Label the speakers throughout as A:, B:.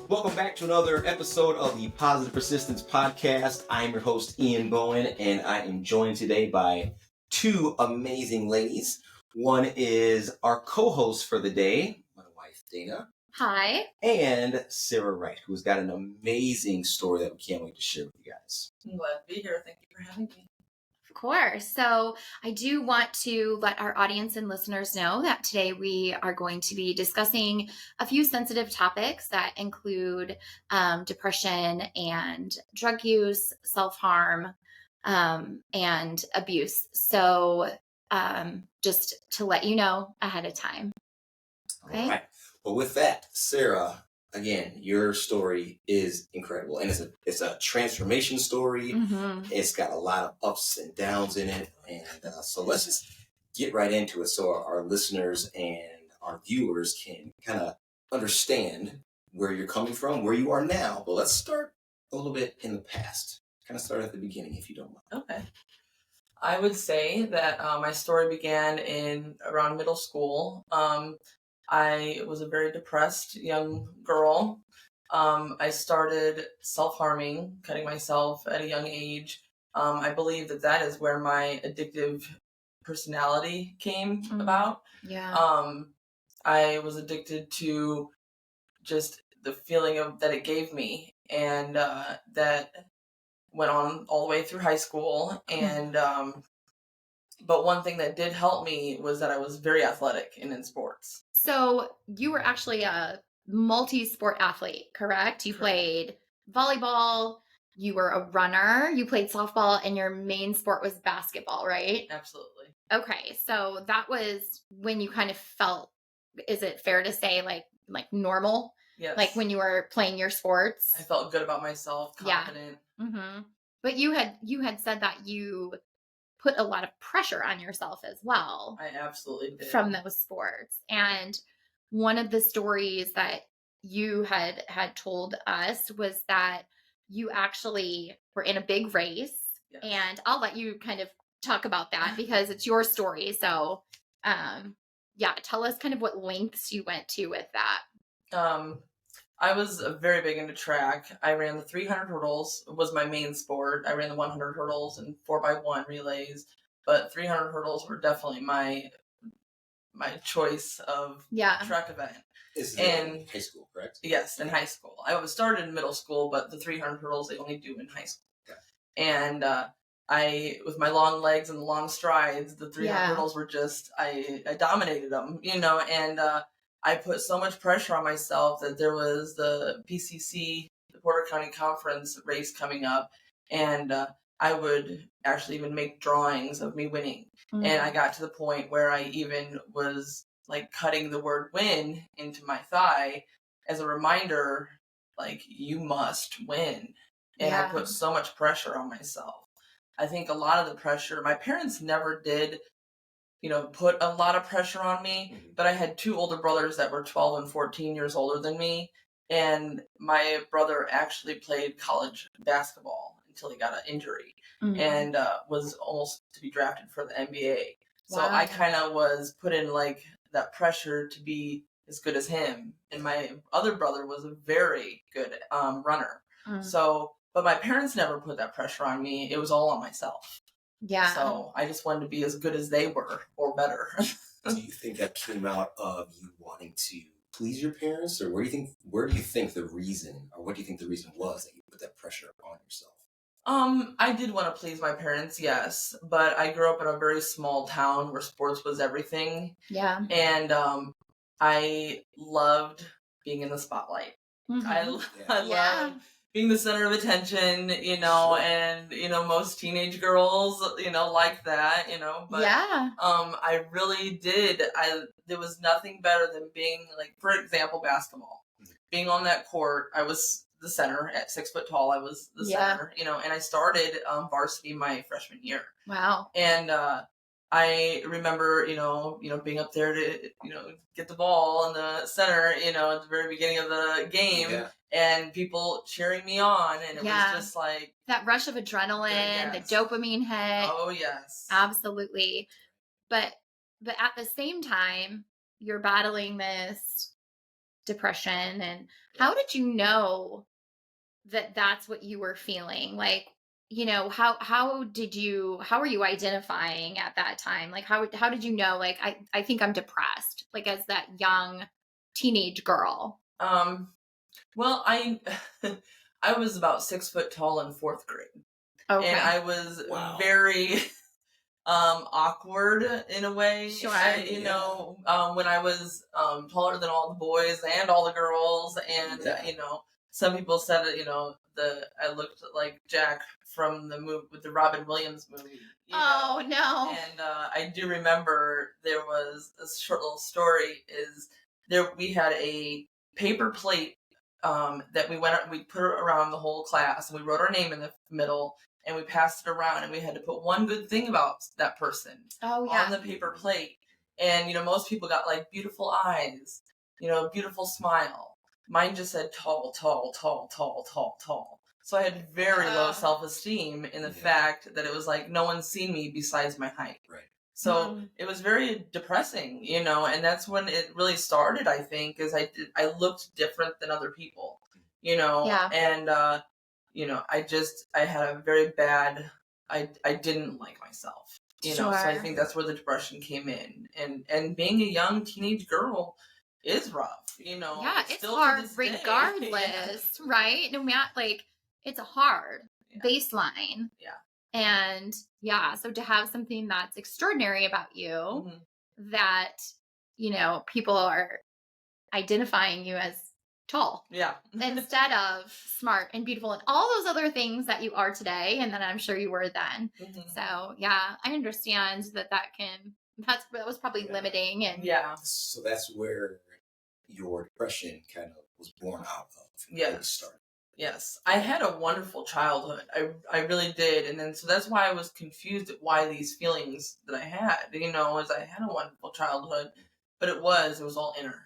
A: Welcome back to another episode of the Positive Persistence Podcast. I'm your host, Ian Bowen, and I am joined today by two amazing ladies. One is our co-host for the day, my wife, Dana.
B: Hi.
A: And Sarah Wright, who's got an amazing story that we can't wait to share with you guys.
C: I'm glad to be here. Thank you for having me.
B: Of course. So I do want to let our audience and listeners know that today we are going to be discussing a few sensitive topics that include depression and drug use, self-harm, and abuse. So just to let you know ahead of time. Okay.
A: All right. Well, with that, Sarah, again, your story is incredible, and it's a transformation story.
B: Mm-hmm.
A: It's got a lot of ups and downs in it, and so let's just get right into it, so our listeners and our viewers can kind of understand where you're coming from, where you are now. But let's start a little bit in the past. Kind of start at the beginning, if you don't mind.
C: Okay. I would say that my story began around middle school. I was a very depressed young girl. I started self-harming, cutting myself at a young age. I believe that is where my addictive personality came about.
B: Yeah.
C: I was addicted to just the feeling that it gave me, and that went on all the way through high school. And but one thing that did help me was that I was very athletic and in sports.
B: So you were actually a multi-sport athlete, correct? You played volleyball, you were a runner, you played softball, and your main sport was basketball, right?
C: Absolutely.
B: Okay, so that was when you kind of felt, is it fair to say, like normal?
C: Yes.
B: Like when you were playing your sports?
C: I felt good about myself, confident.
B: Yeah. Mm-hmm. But you had said that you put a lot of pressure on yourself as well.
C: I absolutely did.
B: From those sports. And one of the stories that you had told us was that you actually were in a big race.
C: Yes.
B: And I'll let you kind of talk about that because it's your story. So, yeah, tell us kind of what lengths you went to with that.
C: I was very big into track. I ran the 300 hurdles, was my main sport. I ran the 100 hurdles and 4x1 relays, but 300 hurdles were definitely my choice of track event.
A: This is in high school, correct?
C: Yes, in high school. I was started in middle school, but the 300 hurdles they only do in high school. Okay. And I, with my long legs and the long strides, the 300 hurdles were just, I dominated them, and I put so much pressure on myself that there was the PCC, the Porter County Conference race coming up, and I would actually even make drawings of me winning. Mm-hmm. And I got to the point where I even was like cutting the word win into my thigh as a reminder, like, you must win. And I put so much pressure on myself. I think a lot of the pressure, my parents never did put a lot of pressure on me, but I had two older brothers that were 12 and 14 years older than me. And my brother actually played college basketball until he got an injury and was almost to be drafted for the NBA. So I kind of was put in like that pressure to be as good as him. And my other brother was a very good runner. So, but my parents never put that pressure on me. It was all on myself.
B: Yeah.
C: So I just wanted to be as good as they were or better.
A: Do you think that came out of you wanting to please your parents, or where do you think the reason, or what do you think the reason was that you put that pressure on yourself?
C: I did want to please my parents, yes, but I grew up in a very small town where sports was everything.
B: Yeah.
C: And I loved being in the spotlight. Mm-hmm. I loved being the center of attention, and, most teenage girls, like that, but, I really did. There was nothing better than being like, for example, basketball, being on that court. I was the center at 6 foot tall. I was the center, and I started, varsity my freshman year.
B: Wow.
C: And, I remember, being up there to, get the ball in the center, at the very beginning of the game, and people cheering me on, and it was just like
B: that rush of adrenaline, the dopamine hit.
C: Oh yes,
B: absolutely. But at the same time, you're battling this depression, and how did you know that that's what you were feeling? Like, how were you identifying at that time? Like, how did you know, like, I think I'm depressed, like, as that young teenage girl?
C: Well, I I was about 6 foot tall in 4th grade.
B: Okay.
C: And I was very awkward in a way.
B: Sure.
C: When I was taller than all the boys and all the girls, and some people said that I looked like Jack from the movie, with the Robin Williams movie.
B: No.
C: And I do remember there was a short little story. We had a paper plate that we put around the whole class, and we wrote our name in the middle, and we passed it around, and we had to put one good thing about that person on the paper plate. And most people got like beautiful eyes, beautiful smile. Mine just said tall, tall, tall, tall, tall, tall. So I had very low self-esteem in the fact that it was like no one's seen me besides my height.
A: Right.
C: So it was very depressing, and that's when it really started, I think, is I looked different than other people, and, I had a very bad, I didn't like myself, so I think that's where the depression came in, and being a young teenage girl is rough,
B: it's hard regardless, right? No matter, like, it's a hard baseline. And so to have something that's extraordinary about you, that, people are identifying you as tall. Instead of smart and beautiful and all those other things that you are today, and that I'm sure you were then. So I understand that was probably limiting. And
A: so that's where your depression kind of was born out of. Started.
C: Yes, I had a wonderful childhood. I really did, and then so that's why I was confused at why these feelings that I had. As I had a wonderful childhood, but it was all inner.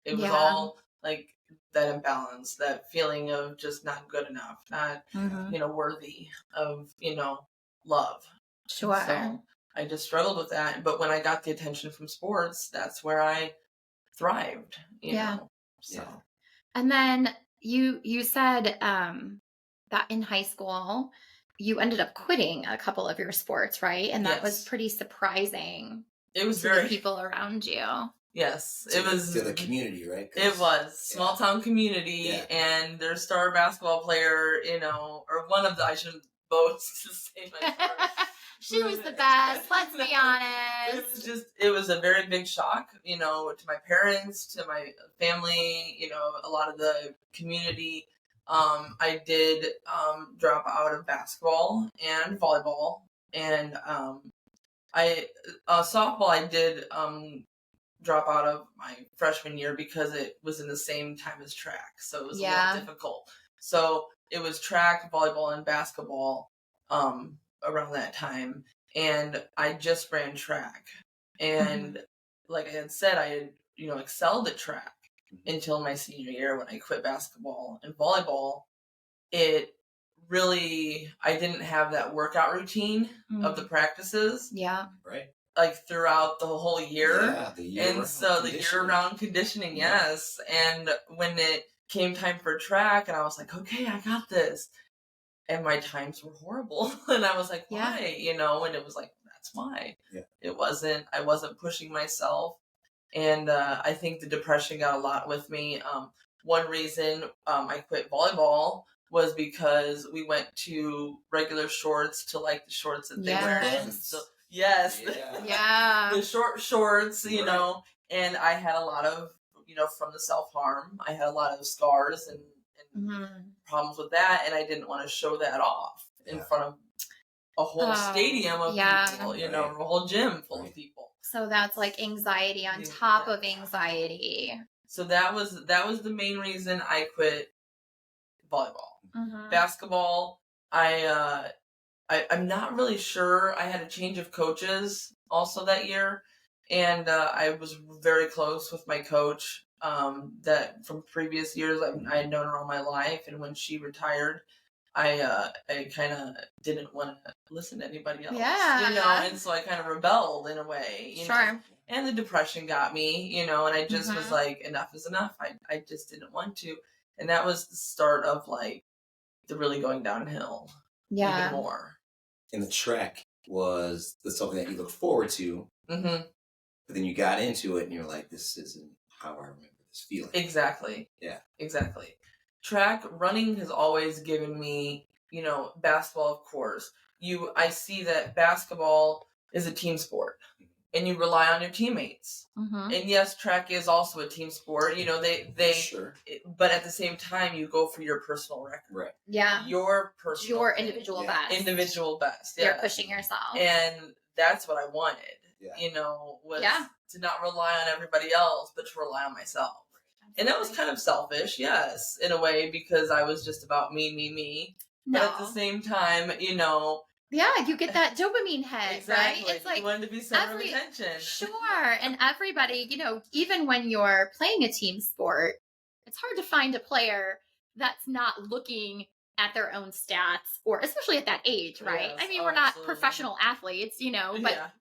C: It was all like that imbalance, that feeling of just not good enough, not worthy of love.
B: Sure.
C: So I just struggled with that, but when I got the attention from sports, that's where I thrived. So.
B: And then you said that in high school you ended up quitting a couple of your sports, right? And that was pretty surprising.
C: It was
B: to
C: very
B: the people around you.
C: Yes,
A: it was to the community, right?
C: It was small town community, and their star basketball player, or one of the, I shouldn't boast to say my star.
B: She was the best. Let's be honest.
C: It was a very big shock, to my parents, to my family, a lot of the community. I did drop out of basketball and volleyball, and softball I did drop out of my freshman year because it was in the same time as track, so it was a little difficult. So it was track, volleyball, and basketball around that time, and I just ran track, and like I had said, I had excelled at track until my senior year when I quit basketball. And volleyball, it really, I didn't have that workout routine of the practices.
A: Right.
C: Like throughout the whole year.
A: The
C: year-round conditioning, yes. And when it came time for track, and I was like, okay, I got this. And my times were horrible. And I was like, why? And it was like, that's why. I wasn't pushing myself. And I think the depression got a lot with me. One reason I quit volleyball was because we went to regular shorts to like the shorts that they wear. So, the short shorts, and I had a lot of, from the self-harm, I had a lot of scars and problems with that, and I didn't want to show that off in front of a whole stadium of people, or a whole gym full of people.
B: So that's like anxiety on top of anxiety.
C: So that was the main reason I quit volleyball. Basketball, I'm not really sure. I had a change of coaches also that year. And I was very close with my coach that from previous years I had known her all my life. And when she retired, I kind of didn't want to listen to anybody else. And so I kind of rebelled in a way. You know? And the depression got me, and I just was like, enough is enough. I just didn't want to. And that was the start of like the really going downhill even more.
A: And the track was something that you looked forward to, but then you got into it and you're like, this isn't how I remember this feeling.
C: Exactly.
A: Yeah.
C: Exactly. Running has always given me, basketball, of course. I see that basketball is a team sport. And you rely on your teammates. And yes, track is also a team sport. They
A: sure.
C: But at the same time, you go for your personal record.
A: Right.
B: Yeah.
C: Your
B: individual best.
C: Individual best.
B: You're pushing yourself.
C: And that's what I wanted.
A: Yeah.
C: Was to not rely on everybody else, but to rely on myself. And that was kind of selfish, yes, in a way, because I was just about me. No. But at the same time,
B: yeah, you get that dopamine hit,
C: exactly.
B: Right? It's like
C: you wanted to be center of attention.
B: Sure. And everybody, even when you're playing a team sport, it's hard to find a player that's not looking at their own stats, or especially at that age, right?
C: Yes,
B: I mean, we're not professional athletes, but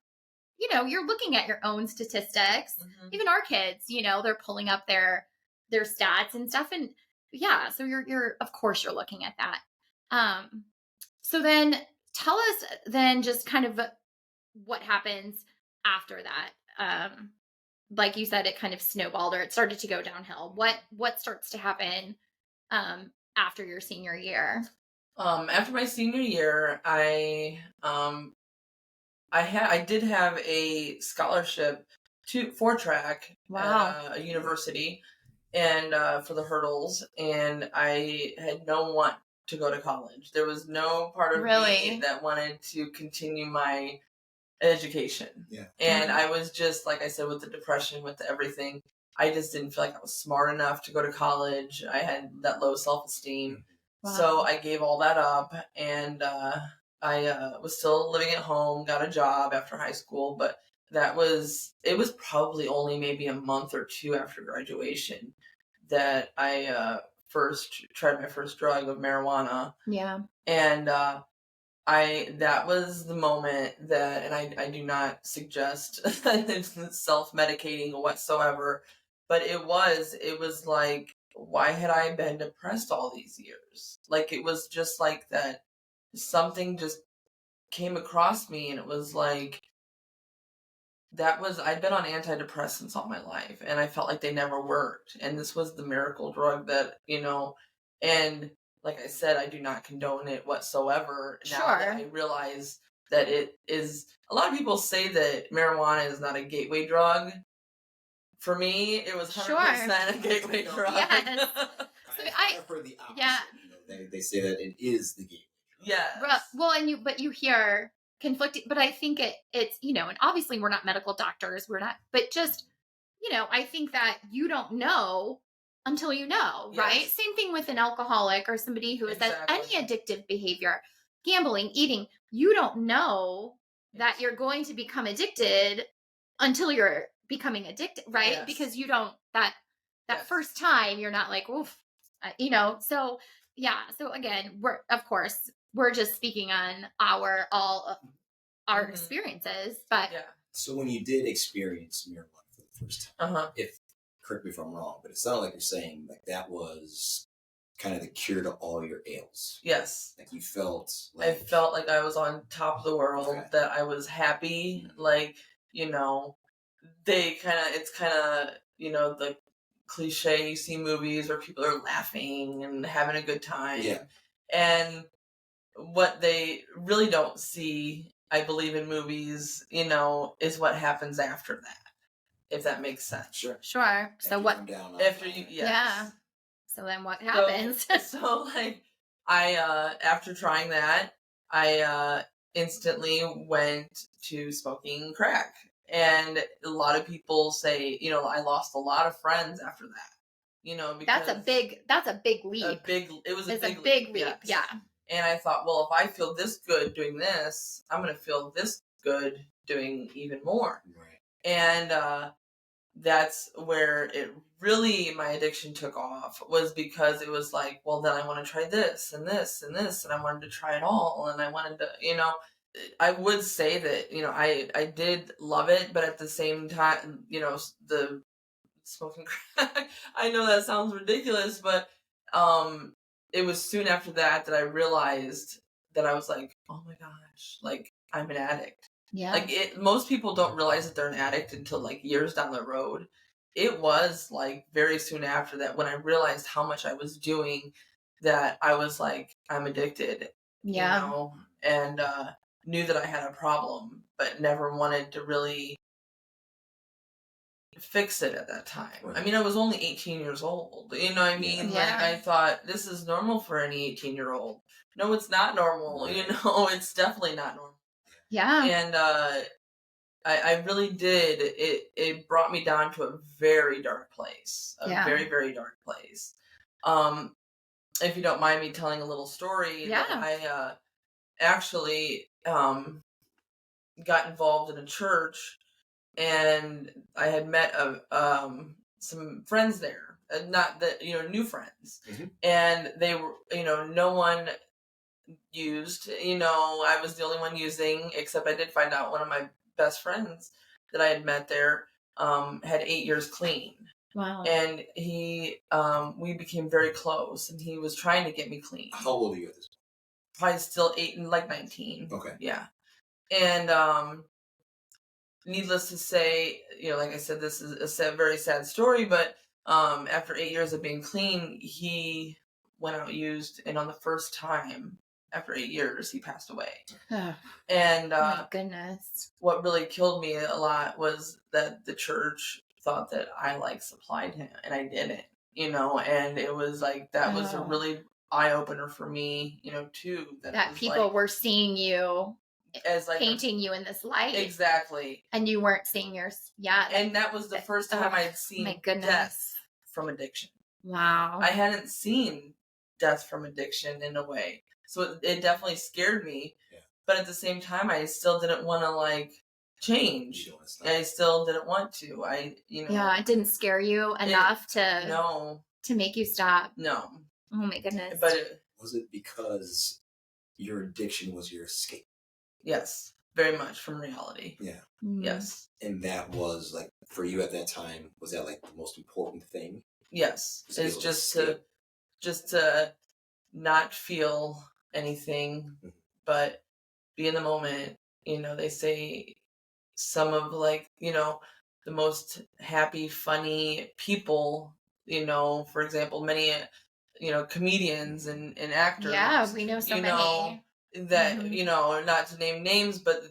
B: you're looking at your own statistics. Even our kids, they're pulling up their stats and stuff, and so you're of course you're looking at that. So then tell us then just kind of what happens after that. Like you said, it kind of snowballed, or it started to go downhill. What starts to happen after your senior year?
C: After my senior year, I did have a scholarship for track at a university, and for the hurdles, and I had no want to go to college. There was no part of me that wanted to continue my education.
A: Yeah.
C: And I was just, like I said, with the depression, with everything, I just didn't feel like I was smart enough to go to college. I had that low self-esteem. Wow. So I gave all that up, and I was still living at home, got a job after high school, but it was probably only maybe a month or two after graduation that I first tried my first drug of marijuana.
B: Yeah.
C: And that was the moment that, and I do not suggest self-medicating whatsoever, but it was like, why had I been depressed all these years? Like, it was just like that something just came across me, and it was like, I'd been on antidepressants all my life, and I felt like they never worked. And this was the miracle drug that, and like I said, I do not condone it whatsoever.
B: Sure.
C: Now that I realize that it is, a lot of people say that marijuana is not a gateway drug. For me, it was 100% a gateway drug.
B: Yes.
A: I've heard the opposite. Yeah. They say that it is the gateway drug.
C: Yeah.
B: Well, but you hear conflicting, but I think it's, and obviously we're not medical doctors, but just, I think that you don't know until you know, right? Same thing with an alcoholic or somebody who has any addictive behavior, gambling, eating. You don't know that you're going to become addicted until you're becoming addicted, right?
C: Yes.
B: Because you don't, that first time you're not like, oof, so yeah. So again, we're just speaking on our experiences, but
A: So when you did experience marijuana for the first time, correct me if I'm wrong, but it sounded like you're saying like that was kind of the cure to all your ails.
C: Yes.
A: Like you felt like...
C: I felt like I was on top of the world, that I was happy, like, it's kind of, the cliche you see movies where people are laughing and having a good time.
A: Yeah.
C: And what they really don't see, I believe, in movies, is what happens after that. If that makes sense.
B: Sure. So what
C: after you? Yes.
B: Yeah. So then what happens?
C: So like, I after trying that, I instantly went to smoking crack, and a lot of people say, I lost a lot of friends after that. Because
B: that's a big leap.
C: It was a big
B: leap.
C: Yes.
B: Yeah.
C: And I thought, well, if I feel this good doing this, I'm going to feel this good doing even more.
A: Right.
C: And that's where my addiction took off, was because it was like, well, then I want to try this and this and this, and I wanted to try it all, and I wanted to, I would say that, I did love it, but at the same time, the smoking crack, I know that sounds ridiculous, but it was soon after that I realized that I was like, oh my gosh, like, I'm an addict.
B: Yeah.
C: Like, most people don't realize that they're an addict until like years down the road. It was like very soon after that when I realized how much I was doing that I was like, I'm addicted.
B: Yeah.
C: And knew that I had a problem, but never wanted to really fix it at that time.
A: Right.
C: I mean, I was only 18 years old. You know what I mean?
B: Yeah.
C: Like, I thought, this is normal for any 18-year-old. No, it's not normal.
A: Right.
C: It's definitely not normal.
B: Yeah.
C: And I really did. It brought me down to a very dark place. Very, very dark place. If you don't mind me telling a little story,
B: Yeah.
C: I actually got involved in a church, and I had met some friends there, not that, new friends,
A: Mm-hmm.
C: and they were, no one used, I was the only one using, except I did find out one of my best friends that I had met there had 8 years clean.
B: Wow.
C: And he, we became very close, and he was trying to get me clean.
A: How old are you at this point?
C: Probably still 8 and like 19.
A: Okay.
C: Yeah. And needless to say, like I said, this is a very sad story, but after 8 years of being clean, he went out used, and on the first time after 8 years, he passed away. And
B: my goodness,
C: what really killed me a lot was that the church thought that I supplied him, and I didn't. And it was like, that was a really eye opener for me, too.
B: That people were seeing you
C: as like
B: painting you in this light.
C: Exactly.
B: And you weren't seeing yours. Yeah.
C: And that was the first time I'd seen death from addiction.
B: Wow.
C: I hadn't seen death from addiction in a way. So it definitely scared me. Yeah. But at the same time, I still didn't want to change. I still didn't want to.
B: Yeah, it didn't scare you enough
C: to
B: make you stop.
C: No.
B: Oh my goodness.
C: But
A: was it because your addiction was your escape?
C: Yes, very much from reality.
A: Yeah.
B: Mm.
C: Yes.
A: And that was for you at that time, was that the most important thing?
C: Yes. It's just to not feel anything, but be in the moment. They say some of the most happy, funny people, for example, many, comedians and actors.
B: Yeah, we know so many.
C: That, not to name names, but,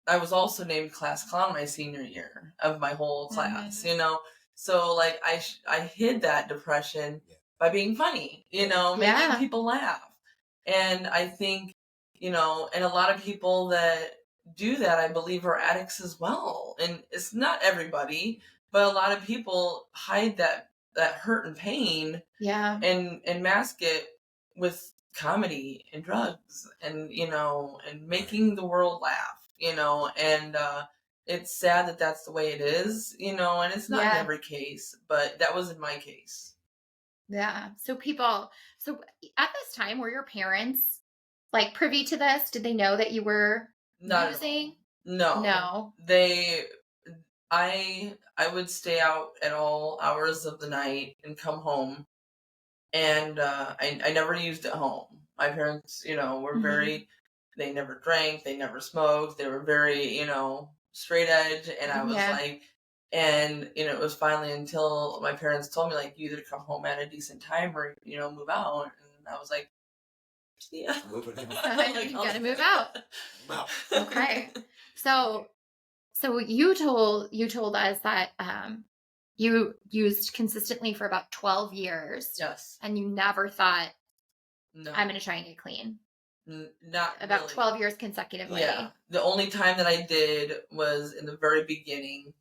C: I was also named class clown my senior year of my whole class, So, I hid that depression by being funny, making people laugh. And I think, and a lot of people that do that, I believe, are addicts as well. And it's not everybody, but a lot of people hide that hurt and pain.
B: Yeah.
C: And mask it with comedy and drugs and, and making the world laugh, and it's sad that that's the way it is, and it's not in every case, but that was in my case.
B: Yeah. So at this time, were your parents privy to this? Did they know that you were using? No.
C: I would stay out at all hours of the night and come home, and I never used at home. My parents, were very, they never drank, they never smoked, they were very, straight edge, and I was and it was finally until my parents told me you either come home at a decent time or move out, and I was like, yeah,
B: you gotta move out.
A: Wow.
B: Okay. So you told us that you used consistently for about 12 years.
C: Yes.
B: And you never thought,
C: no,
B: I'm going to try and get clean.
C: Not
B: about
C: really.
B: 12 years consecutively.
C: Yeah. The only time that I did was in the very beginning,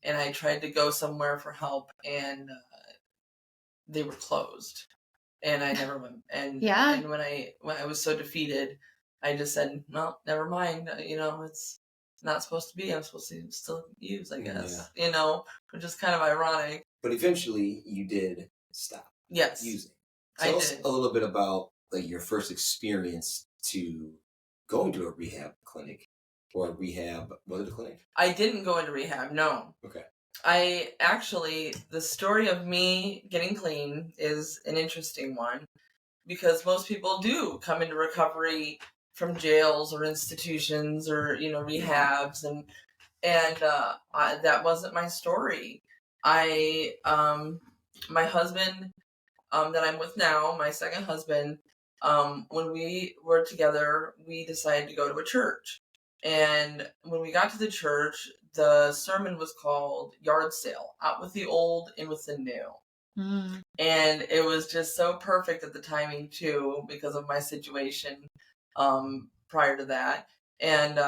C: and I tried to go somewhere for help, and they were closed, and I never went. And and when I was so defeated, I just said, no, never mind. It's not supposed to be. I'm supposed to still use, I guess. Which is kind of ironic.
A: But eventually, you did stop.
C: Yes,
A: using.
C: I
A: Tell us
C: did.
A: a little bit about your first experience to going to a rehab clinic or a rehab. Was it a clinic?
C: I didn't go into rehab. No.
A: Okay.
C: The story of me getting clean is an interesting one because most people do come into recovery from jails or institutions or, rehabs and that wasn't my story. My husband, that I'm with now, my second husband, when we were together, we decided to go to a church. And when we got to the church, the sermon was called Yard Sale, Out with the Old, In with the New. Mm. And it was just so perfect at the timing, too, because of my situation prior to that. And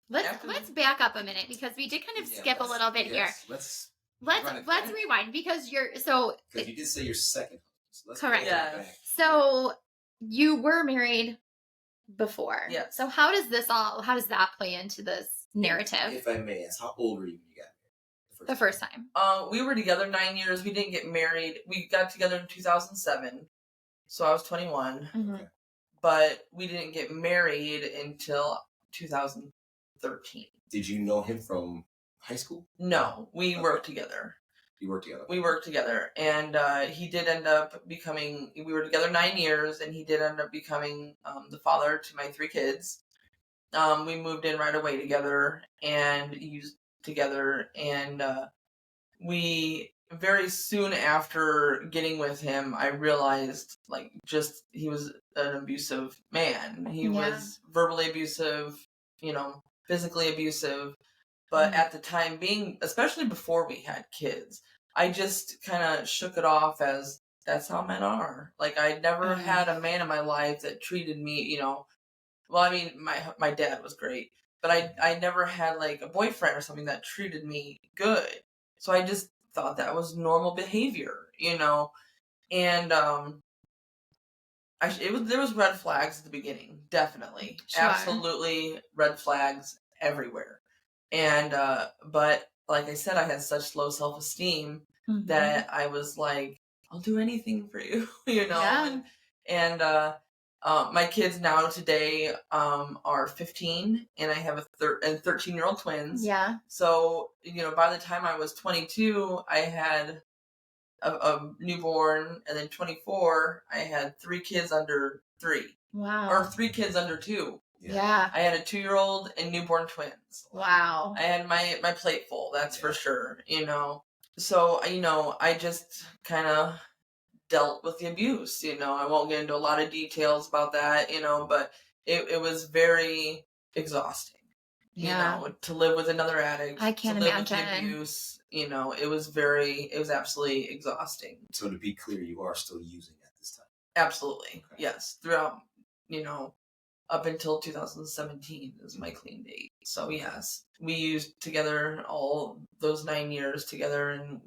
B: let's back up a minute because we did kind of skip a little bit here.
A: Let's
B: rewind because
A: because you did say your second. So
B: correct.
C: Yeah.
B: So you were married before.
C: Yes.
B: So how does that play into this narrative?
A: If I may ask, how old were you when you got married?
B: The first time.
C: We were together 9 years. We didn't get married. We got together in 2007. So I was 21.
B: Mm-hmm.
A: Okay.
C: But we didn't get married until 2013.
A: Did you know him from high school?
C: No, we worked together.
A: You worked together?
C: We worked together. And he did end up becoming, we were together 9 years, and he did end up becoming the father to my 3 kids. We moved in right away together and used together. And we, very soon after getting with him, I realized, he was an abusive man. He was verbally abusive, physically abusive. But at the time being, especially before we had kids, I just kind of shook it off as that's how men are. I never had a man in my life that treated me, well, I mean, my dad was great, but I never had a boyfriend or something that treated me good. So I just thought that was normal behavior, and there was red flags at the beginning, definitely,
B: sure.
C: Absolutely red flags everywhere. And, but like I said, I had such low self-esteem that I was like, I'll do anything for you,
B: Yeah.
C: And my kids now today, are 15 and I have a 13-year-old twins.
B: Yeah.
C: So, by the time I was 22, I had a newborn, and then 24, I had 3 kids under 3.
B: Wow.
C: Or 3 kids under 2.
B: Yeah.
C: I had a 2-year-old and newborn twins.
B: Wow.
C: I had my plate full, that's for sure, So, I just kind of dealt with the abuse, I won't get into a lot of details about that, but it was very exhausting. To live with another addict.
B: I can't
C: to live
B: imagine.
C: With the abuse, it was absolutely exhausting.
A: So to be clear, you are still using at this time?
C: Absolutely.
A: Okay.
C: Yes. Throughout, up until 2017 is my clean date. So yes, we used together all those 9 years together, and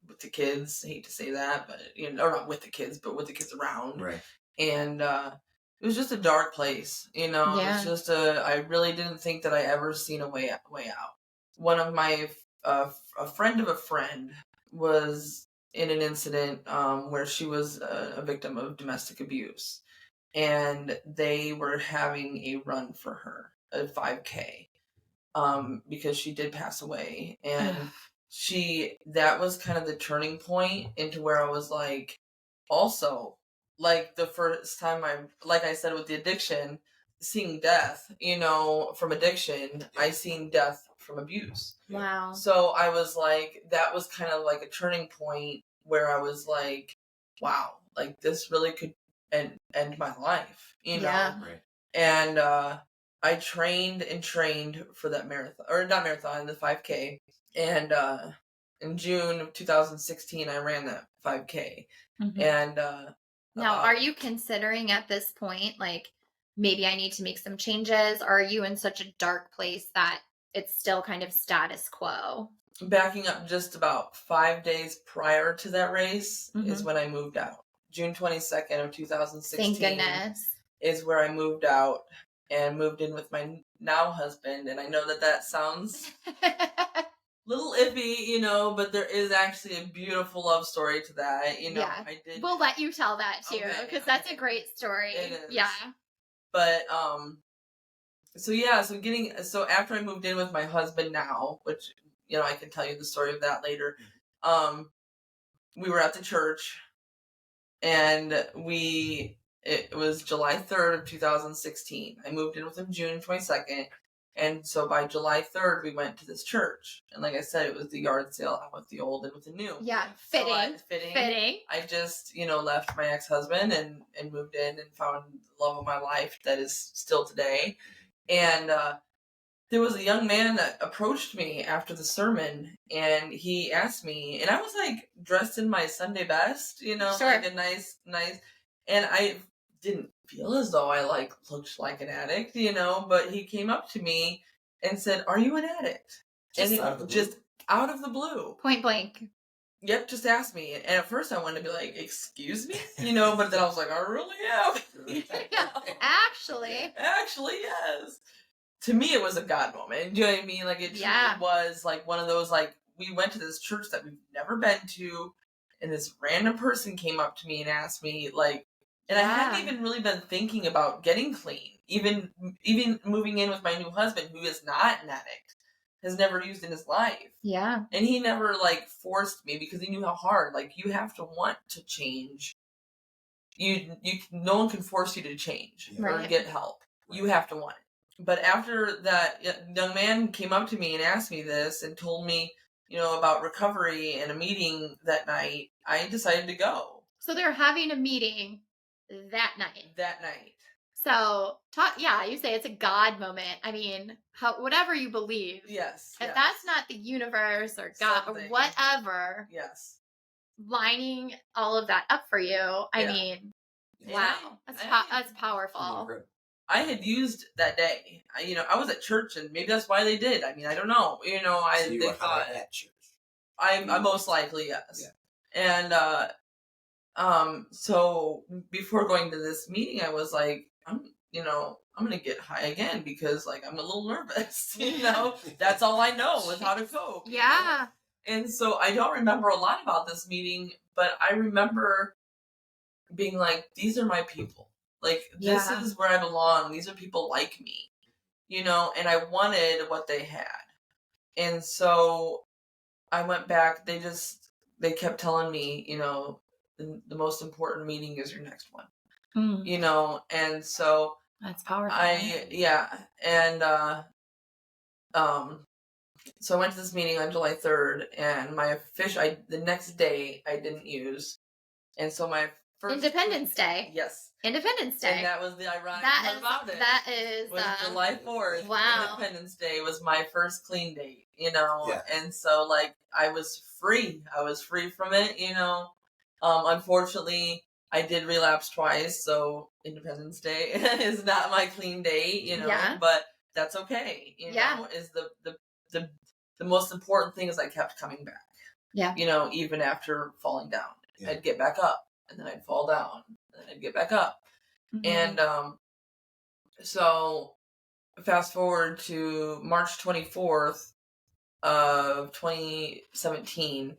C: with the kids. I hate to say that, but or not with the kids, but with the kids around.
A: Right.
C: And it was just a dark place. It was just I really didn't think that I ever seen a way out. One of my a friend of a friend was in an incident where she was a victim of domestic abuse. And they were having a run for her, a 5K, because she did pass away. And that was kind of the turning point into where I was like, also, the first time like I said, with the addiction, seeing death, from addiction, I seen death from abuse.
B: Wow.
C: So I was like, that was kind of like a turning point where I was like, wow, this really could end my life,
B: Yeah.
A: Right.
C: And I trained for that marathon, or not marathon, the 5K. And in June of 2016, I ran that 5K. Mm-hmm. And
B: now, are you considering at this point, maybe I need to make some changes? Or are you in such a dark place that it's still kind of status quo?
C: Backing up just about 5 days prior to that race is when I moved out. June 22nd of 2016.
B: Thank goodness.
C: is where I moved out and moved in with my now husband. And I know that sounds a little iffy, but there is actually a beautiful love story to that. I did.
B: We'll let you tell that too, because that's a great story.
C: It is.
B: Yeah.
C: But so after I moved in with my husband now, which I can tell you the story of that later. We were at the church, and it was July 3rd of 2016. I moved in with him June 22nd. And so by July 3rd, we went to this church. And like I said, it was the yard sale with the old and with the new.
B: Yeah, fitting.
C: Fitting. I just, left my ex-husband and moved in and found the love of my life that is still today. And there was a young man that approached me after the sermon, and he asked me, and I was like dressed in my Sunday best,
B: Sure.
C: like a nice, and I didn't feel as though I looked like an addict, but he came up to me and said, "Are you an addict?" Just out of the blue.
B: Point blank.
C: Yep, just asked me. And at first I wanted to be like, "Excuse me?" but then I was like, "I really am."
B: Actually,
C: yes. To me, it was a God moment. Do you know what I mean? Like, it truly was one of those, we went to this church that we've never been to, and this random person came up to me and asked me, and I hadn't even really been thinking about getting clean. Even moving in with my new husband, who is not an addict, has never used in his life.
B: Yeah.
C: And he never, forced me, because he knew how hard. You have to want to change. No one can force you to change or get help. You have to want it. But after that young man came up to me and asked me this and told me, about recovery and a meeting that night, I decided to go.
B: So they're having a meeting that night. So you say it's a God moment. I mean, whatever you believe.
C: Yes.
B: If that's not the universe or God or whatever.
C: Yes.
B: Lining all of that up for you. I mean, wow. That's powerful.
C: I had used that day. I was at church, and maybe that's why they did. I mean, I don't know.
A: So you
C: they
A: were
C: thought
A: at church.
C: I most likely, yes.
A: Yeah.
C: And so before going to this meeting, I was like, I'm gonna get high again, because I'm a little nervous. That's all I know is how to cope.
B: Yeah.
C: And so I don't remember a lot about this meeting, but I remember being like, these are my people. This is where I belong. These are people like me, and I wanted what they had. And so I went back. They kept telling me, the most important meeting is your next one, and so
B: that's powerful.
C: So I went to this meeting on July 3rd, and the next day I didn't use. And so my first
B: Independence Day.
C: Yes.
B: Independence Day.
C: And that was the ironic part about it.
B: That is
C: July 4th.
B: Wow.
C: Independence Day was my first clean date,
A: Yeah.
C: And so I was free. I was free from it, Unfortunately, I did relapse twice, so Independence Day is not my clean date, but that's okay. Is the most important thing is I kept coming back.
B: Yeah.
C: Even after falling down.
A: Yeah.
C: I'd get back up, and then I'd fall down, and then I'd get back up.
B: Mm-hmm.
C: And so fast forward to March 24th of 2017,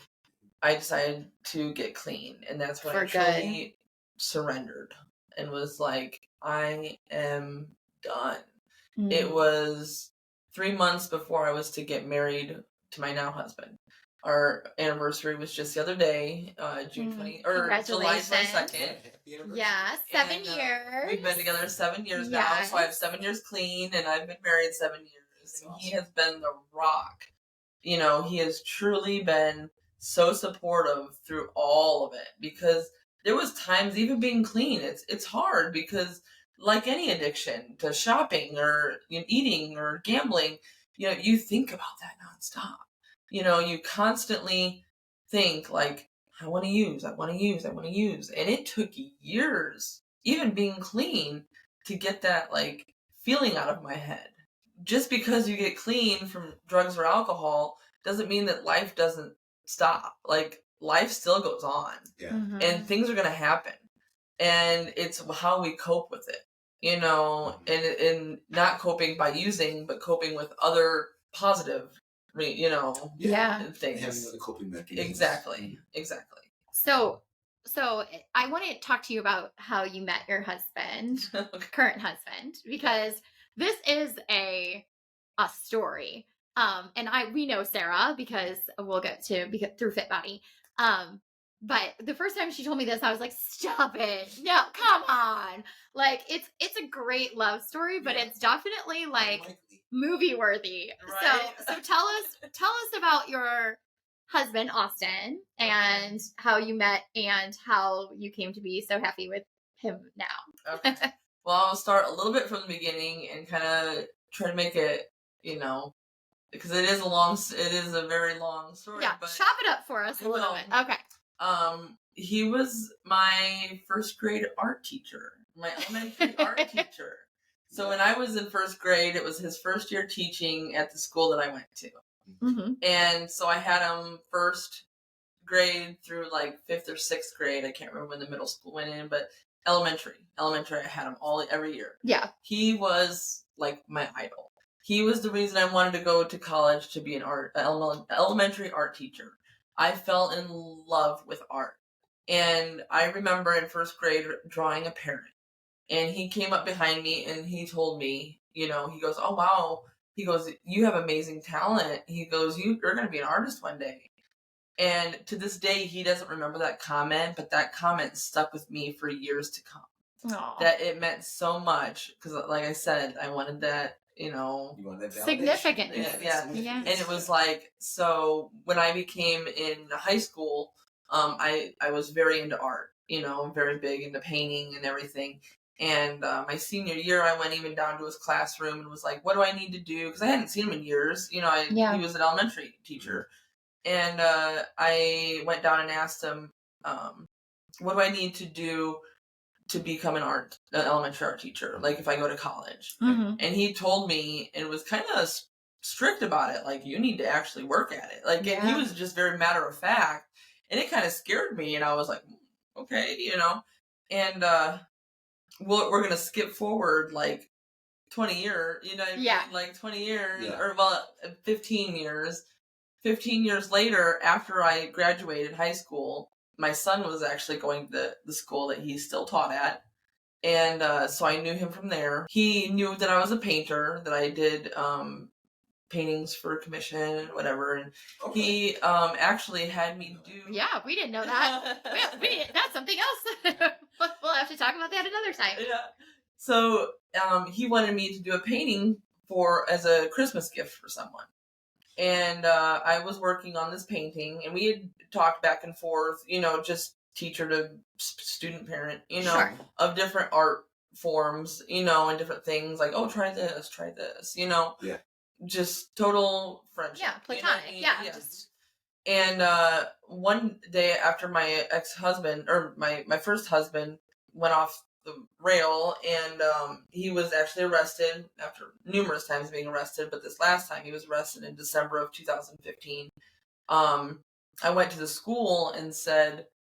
C: I decided to get clean, and that's when I truly surrendered and was like, I am done.
B: Mm-hmm.
C: It was 3 months before I was to get married to my now husband. Our anniversary was just the other day, June 20 or July 22nd.
B: Yeah, 7 years.
C: We've been together 7 years now, so I have 7 years clean, and I've been married 7 years. And he has been the rock. He has truly been so supportive through all of it, because there was times, even being clean, it's hard, because like any addiction to shopping or eating or gambling, you think about that nonstop. You constantly think I want to use. And it took years, even being clean, to get that feeling out of my head. Just because you get clean from drugs or alcohol doesn't mean that life doesn't stop. Life still goes on.
A: Yeah.
B: Mm-hmm.
C: And things are going to happen. And it's how we cope with it. you know, and not coping by using, but coping with other positive, you know, things.
A: Having other coping mechanisms.
C: Exactly.
B: So I want to talk to you about how you met your husband, current husband, because this is a story. And we know Sarah because we'll get to through Fit Body. But the first time she told me this, I was like, "Stop it! No, come on!" Like it's a great love story, but it's definitely like movie worthy.
C: Right.
B: So tell us about your husband Austin and how you met and how you came to be so happy with him now.
C: Okay. Well, I'll start a little bit from the beginning and kind of try to make it, you know, because it is a very long story.
B: Yeah,
C: but
B: chop it up for us a little bit. Okay.
C: He was my first grade art teacher, my elementary art teacher. So when I was in first grade, it was his first year teaching at the school that I went to.
B: Mm-hmm.
C: And so I had him first grade through like 5th or 6th grade. I can't remember when the middle school went in, but elementary, I had him every year.
B: Yeah.
C: He was like my idol. He was the reason I wanted to go to college to be an elementary art teacher. I fell in love with art. And I remember in first grade drawing a parrot. And he came up behind me and he told me, you know, he goes, "Oh, wow." He goes, "You have amazing talent." He goes, "You're going to be an artist one day." And to this day, he doesn't remember that comment, but that comment stuck with me for years to come.
B: Aww.
C: That it meant so much because, like I said, I wanted that, you know,
B: significance.
C: Yeah. And it was like, so when I became in high school, I was very into art, you know, very big into painting and everything. And my senior year, I went even down to his classroom and was like, "What do I need to do?" Because I hadn't seen him in years. You know, he was an elementary teacher. And I went down and asked him, "What do I need to do to become an elementary art teacher? Like if I go to college?"
B: Mm-hmm.
C: And he told me, and was kind of strict about it. Like, you need to actually work at it. Like, and he was just very matter of fact, and it kind of scared me. And I was like, "Okay, you know." And we're gonna skip forward like 20 years, you know, like 20 years, or 15 years. 15 years later, after I graduated high school, my son was actually going to the school that he still taught at. And so I knew him from there. He knew that I was a painter, that I did paintings for commission and whatever. And he actually had me do...
B: Yeah, we didn't know that. That's something else. We'll have to talk about that another time.
C: Yeah. So he wanted me to do a painting as a Christmas gift for someone. And I was working on this painting, and we had talked back and forth, you know, just teacher to student parent, you know, of different art forms, you know, and different things like, "Oh, try this, you know."
A: Yeah.
C: Just total friendship.
B: Yeah, platonic. You know? Yeah.
C: And one day after my ex-husband, or my first husband, went off the rail, and he was actually arrested after numerous times being arrested, but this last time he was arrested in December of 2015. I went to the school and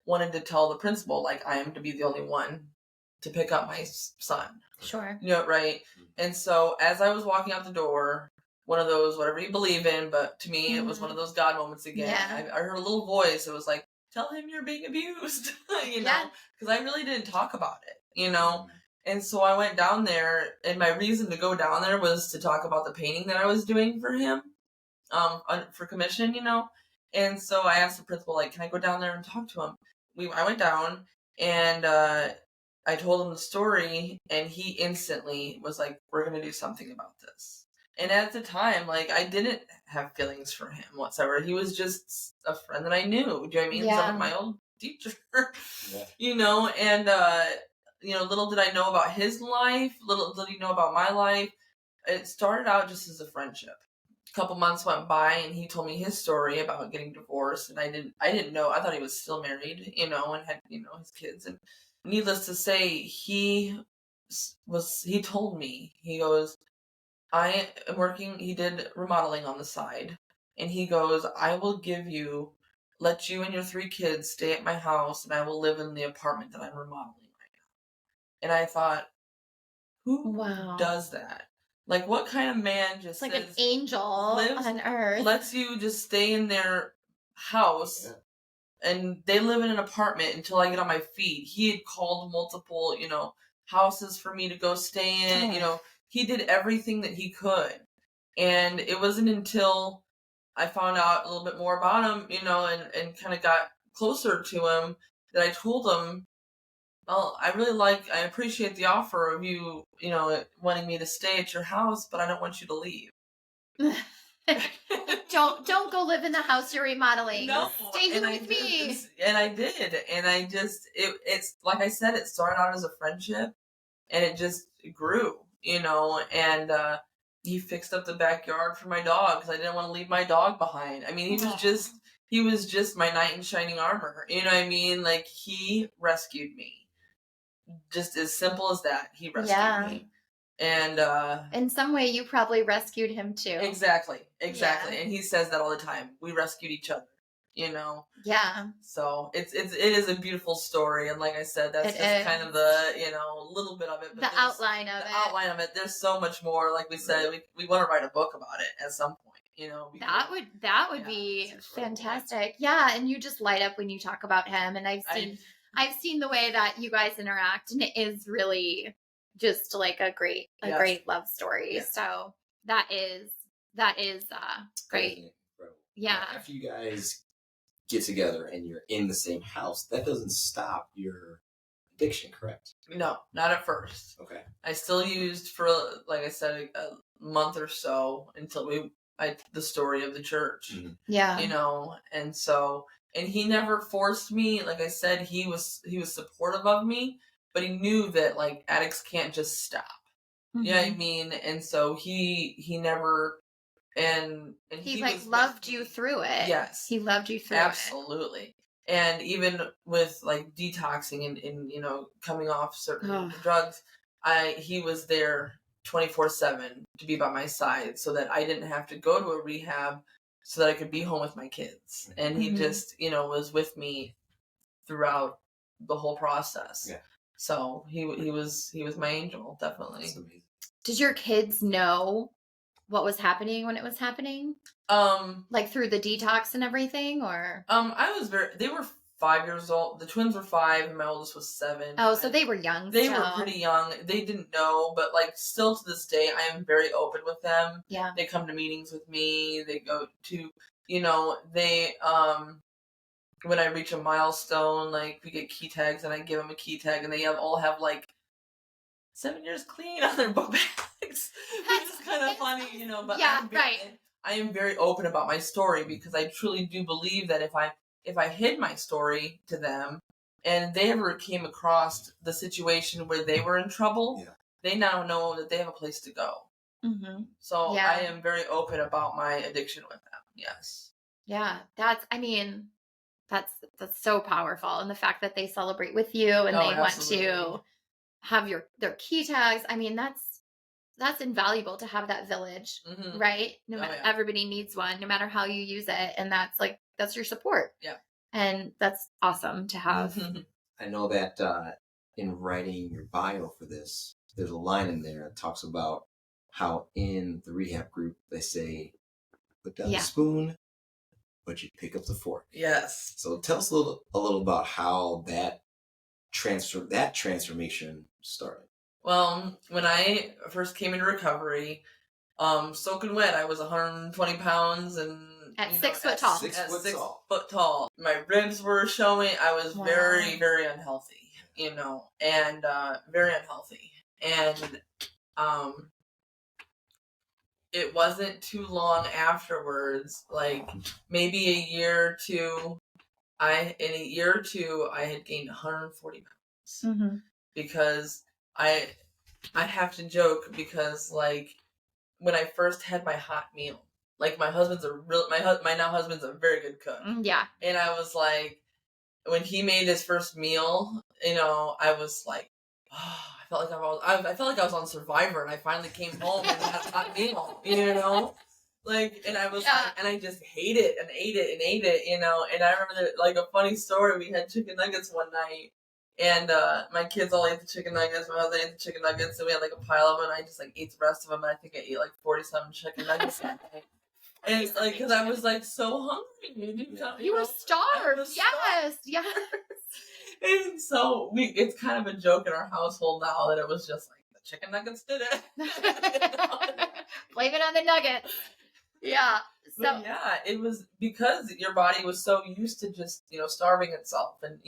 C: wanted to tell the principal, like, I am to be the only one to pick up my son.
B: Sure.
C: You know, right? And so as I was walking out the door, one of those, whatever you believe in, but to me, it was one of those God moments again.
B: Yeah.
C: I heard a little voice. It was like, "Tell him you're being abused," you know, because I really didn't talk about it, you know. And so I went down there, and my reason to go down there was to talk about the painting that I was doing for him, for commission, you know. And so I asked the principal, like, "Can I go down there and talk to him?" I went down, and I told him the story, and he instantly was like, "We're going to do something about this." And at the time, like, I didn't have feelings for him whatsoever. He was just a friend that I knew. Do you know what I mean?
B: Yeah.
C: Like my old teacher, you know. And you know, little did I know about his life. Little did he know about my life. It started out just as a friendship. A couple months went by, and he told me his story about getting divorced, and I didn't know. I thought he was still married, you know, and had, you know, his kids. And needless to say, he told me, he goes, "I am working," he did remodeling on the side, and he goes, "I will let you and your 3 kids stay at my house, and I will live in the apartment that I'm remodeling right now." And I thought, Who
B: Wow.
C: does that? Like, what kind of man just
B: It's like
C: says,
B: an angel on earth.
C: lets you just stay in their house, and they live in an apartment until I get on my feet. He had called multiple, houses for me to go stay in. He did everything that he could. And it wasn't until I found out a little bit more about him, and kind of got closer to him that I told him, well, I appreciate the offer of you, wanting me to stay at your house, but I don't want you to leave.
B: Don't go live in the house you're remodeling.
C: No,
B: stay here with me.
C: And I did, and it's like I said, it started out as a friendship, and it just grew, and he fixed up the backyard for my dog because I didn't want to leave my dog behind. I mean, he was just my knight in shining armor. You know what I mean? Like, he rescued me. Just as simple as that. He rescued me. And
B: in some way you probably rescued him too.
C: Exactly. Yeah. And he says that all the time. We rescued each other,
B: Yeah.
C: So it is a beautiful story, and like I said, that's kind of the little bit of it. But
B: the outline of it.
C: There's so much more. Like we said, we want to write a book about it at some point.
B: That would be fantastic. Yeah, and you just light up when you talk about him, and I've seen the way that you guys interact, and it is really just like a great love story. Yes. So that is great. Yeah.
A: After you guys get together and you're in the same house, that doesn't stop your addiction, correct?
C: No, not at first.
A: Okay.
C: I still used for, like I said, a month or so until the story of the church.
A: Mm-hmm.
B: Yeah.
C: And he never forced me. Like I said, he was supportive of me, but he knew that, like, addicts can't just stop. Mm-hmm. You know what I mean? And so he never, and
B: he like loved you through it.
C: Yes.
B: He loved you through
C: Absolutely. And even with, like, detoxing and coming off certain drugs, he was there 24/7 to be by my side so that I didn't have to go to a rehab, so that I could be home with my kids. And he just, was with me throughout the whole process. Yeah. So he was my angel, definitely.
B: Did your kids know what was happening when it was happening? Like through the detox and everything, or?
C: They were 5 years old. The twins were 5 and my oldest was 7.
B: Oh, so they were young.
C: They were pretty young. They didn't know, but, like, still to this day, I am very open with them.
B: Yeah.
C: They come to meetings with me. They go to, they, when I reach a milestone, like, we get key tags and I give them a key tag, and they all have like 7 years clean on their book bags. Which is kind of funny, but
B: yeah,
C: I am very open about my story because I truly do believe that if I hid my story to them and they ever came across the situation where they were in trouble, they now know that they have a place to go. Mm-hmm. So I am very open about my addiction with them. Yes.
B: Yeah, that's so powerful. And the fact that they celebrate with you and they absolutely. Want to have their key tags. I mean, that's invaluable to have that village, right? No matter, everybody needs one, no matter how you use it. And that's your support.
C: Yeah.
B: And that's awesome to have.
A: I know that in writing your bio for this, there's a line in there that talks about how in the rehab group, they say, put down the spoon, but you pick up the fork.
C: Yes.
A: So tell us a little about how that transformation started.
C: Well, when I first came into recovery, soaking wet, I was 120 pounds and
B: at 6 foot tall.
A: 6
C: foot tall. My ribs were showing. I was very, very unhealthy, and very unhealthy. And it wasn't too long afterwards, like maybe a year or two, I had gained 140 pounds. Mm-hmm. Because I have to joke because, like, when I first had my hot meal, like, my now husband's a very good cook.
B: Yeah. And
C: I was like, when he made his first meal, I was like, oh, I felt like I was on Survivor, and I finally came home and had a hot meal, Like, and I was like, and I just ate it and ate it and ate it, and I remember that, like, a funny story, we had chicken nuggets one night, And my kids all ate the chicken nuggets. My husband ate the chicken nuggets, and we had like a pile of them. And I just like ate the rest of them. And I think I ate like 40-some chicken nuggets that day. And like, because I was like so hungry.
B: You were starved. Yes, yes.
C: And so it's kind of a joke in our household now that it was just like the chicken nuggets did it.
B: Blame it on the nuggets. Yeah.
C: So yeah, it was because your body was so used to just, starving itself. And,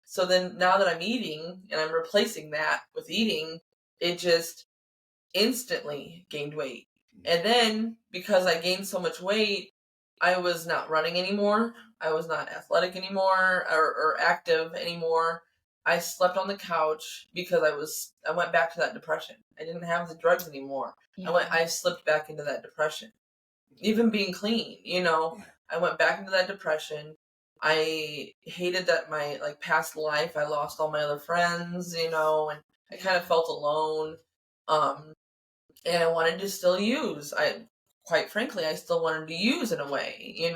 C: so then now that I'm eating and I'm replacing that with eating, it just instantly gained weight. And then because I gained so much weight, I was not running anymore. I was not athletic anymore or active anymore. I slept on the couch because I went back to that depression. I didn't have the drugs anymore. Yeah. I slipped back into that depression. Even being clean, I went back into that depression. I hated that my past life, I lost all my other friends, and I kind of felt alone. And I wanted to still use. Quite frankly, I still wanted to use in a way,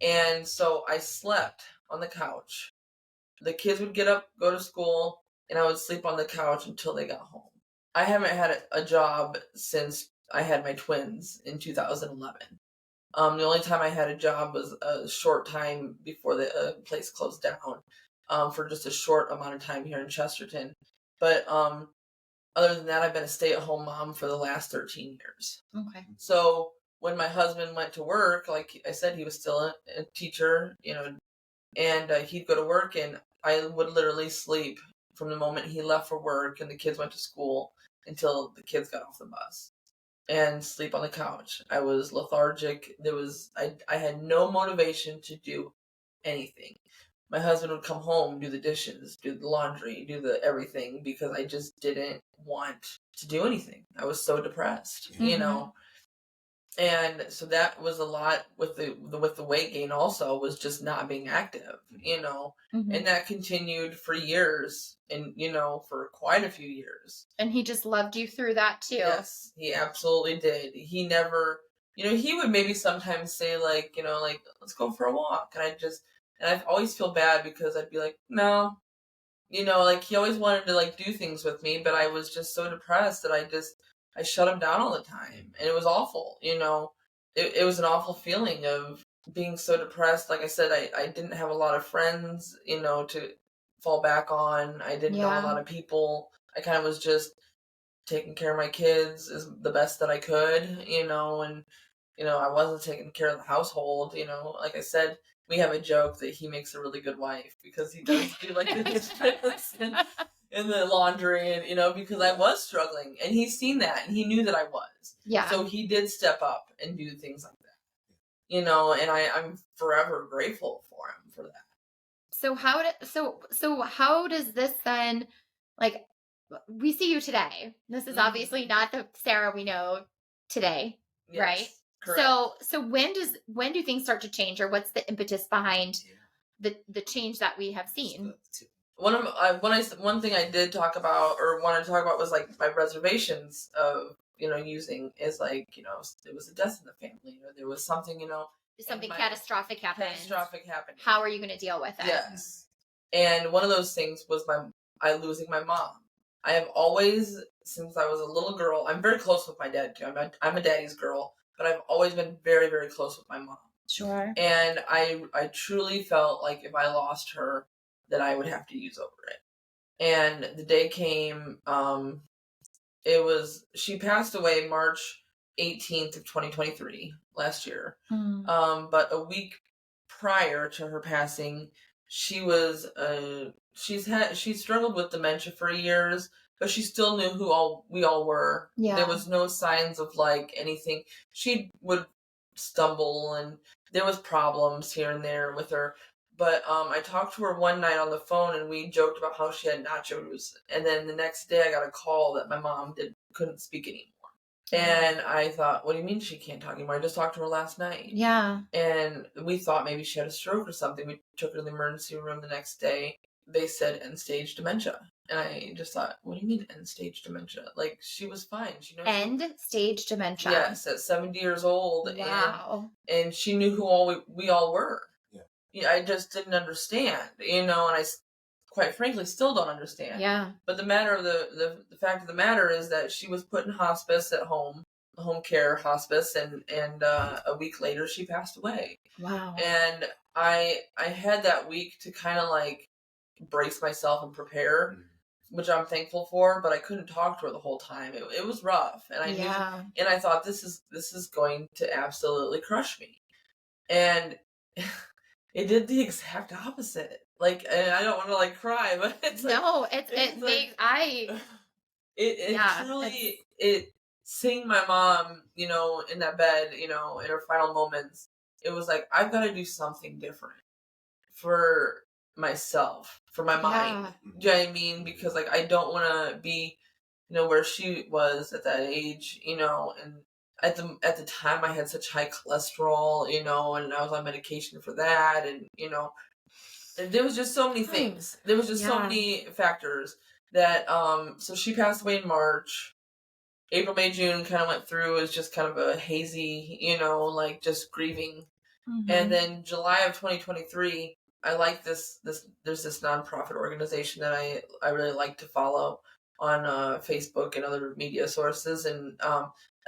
C: And so I slept on the couch. The kids would get up, go to school, and I would sleep on the couch until they got home. I haven't had a job since I had my twins in 2011. The only time I had a job was a short time before the place closed down, for just a short amount of time here in Chesterton. But other than that, I've been a stay-at-home mom for the last 13 years.
B: Okay.
C: So when my husband went to work, like I said, he was still a teacher, and he'd go to work, and I would literally sleep from the moment he left for work and the kids went to school until the kids got off the bus, and sleep on the couch. I was lethargic. I had no motivation to do anything. My husband would come home, do the dishes, do the laundry, do the everything, because I just didn't want to do anything. I was so depressed, And so that was a lot with the weight gain also, was just not being active, And that continued for years and, for quite a few years.
B: And he just loved you through that too.
C: Yes, he absolutely did. He never, he would maybe sometimes say let's go for a walk. And I'd always feel bad because I'd be like, no, he always wanted to do things with me, but I was just so depressed that I shut him down all the time. And it was awful, it was an awful feeling of being so depressed. Like I said, I didn't have a lot of friends, to fall back on. I didn't know a lot of people. I kind of was just taking care of my kids as the best that I could, and, I wasn't taking care of the household, like I said, we have a joke that he makes a really good wife because he does do the dishes and the laundry and, because I was struggling and he's seen that and he knew that I was.
B: Yeah. So
C: he did step up and do things like that, and I'm forever grateful for him for that.
B: So how does this then, we see you today. This is obviously not the Sarah we know today, yes, right? Correct. So when do things start to change, or what's the impetus behind the change that we have seen?
C: One thing I did talk about or wanted to talk about was my reservations of using is there was a death in the family, or there was something
B: something catastrophic happened.
C: Happening.
B: How are you going to deal with it?
C: Yes, and one of those things was losing my mom. I have always, since I was a little girl, I'm very close with my dad too. I'm a daddy's girl. But I've always been very, very close with my mom.
B: Sure.
C: And I truly felt like if I lost her, that I would have to use over it. And the day came, she passed away March 18th of 2023, last year. But a week prior to her passing, she struggled with dementia for years, but she still knew who we all were. Yeah. There was no signs of anything. She would stumble and there was problems here and there with her. But I talked to her one night on the phone and we joked about how she had nachos. And then the next day I got a call that my mom couldn't speak anymore. And I thought, what do you mean she can't talk anymore? I just talked to her last night.
B: Yeah.
C: And we thought maybe she had a stroke or something. We took her to the emergency room the next day. They said end-stage dementia. And I just thought, what do you mean end-stage dementia? She was fine. She knows
B: end-stage dementia?
C: Yes, at 70 years old.
B: Wow.
C: And she knew who we all were. Yeah. I just didn't understand, and quite frankly still don't understand.
B: Yeah.
C: But the matter of the fact of the matter is that she was put in hospice at home care hospice, and a week later she passed away.
B: Wow.
C: And I had that week to kind of like brace myself and prepare, which I'm thankful for, but I couldn't talk to her the whole time. It was rough, and I knew, and I thought this is going to absolutely crush me, and it did the exact opposite. Like, and I don't want to like cry, but it's like,
B: no, it makes
C: it seeing my mom, you know, in that bed, you know, in her final moments, it was like, I've got to do something different for myself, for my mind. Do you know what I mean? Because like, I don't want to be, you know, where she was at that age, you know, and at the time I had such high cholesterol, you know, and I was on medication for that, and you know, and there was just so many things. There was just so many factors that so she passed away in March. April, May, June kind of went through as just kind of a hazy, you know, like just grieving. And then July of 2023, I like this there's this nonprofit organization that I really like to follow on Facebook and other media sources, and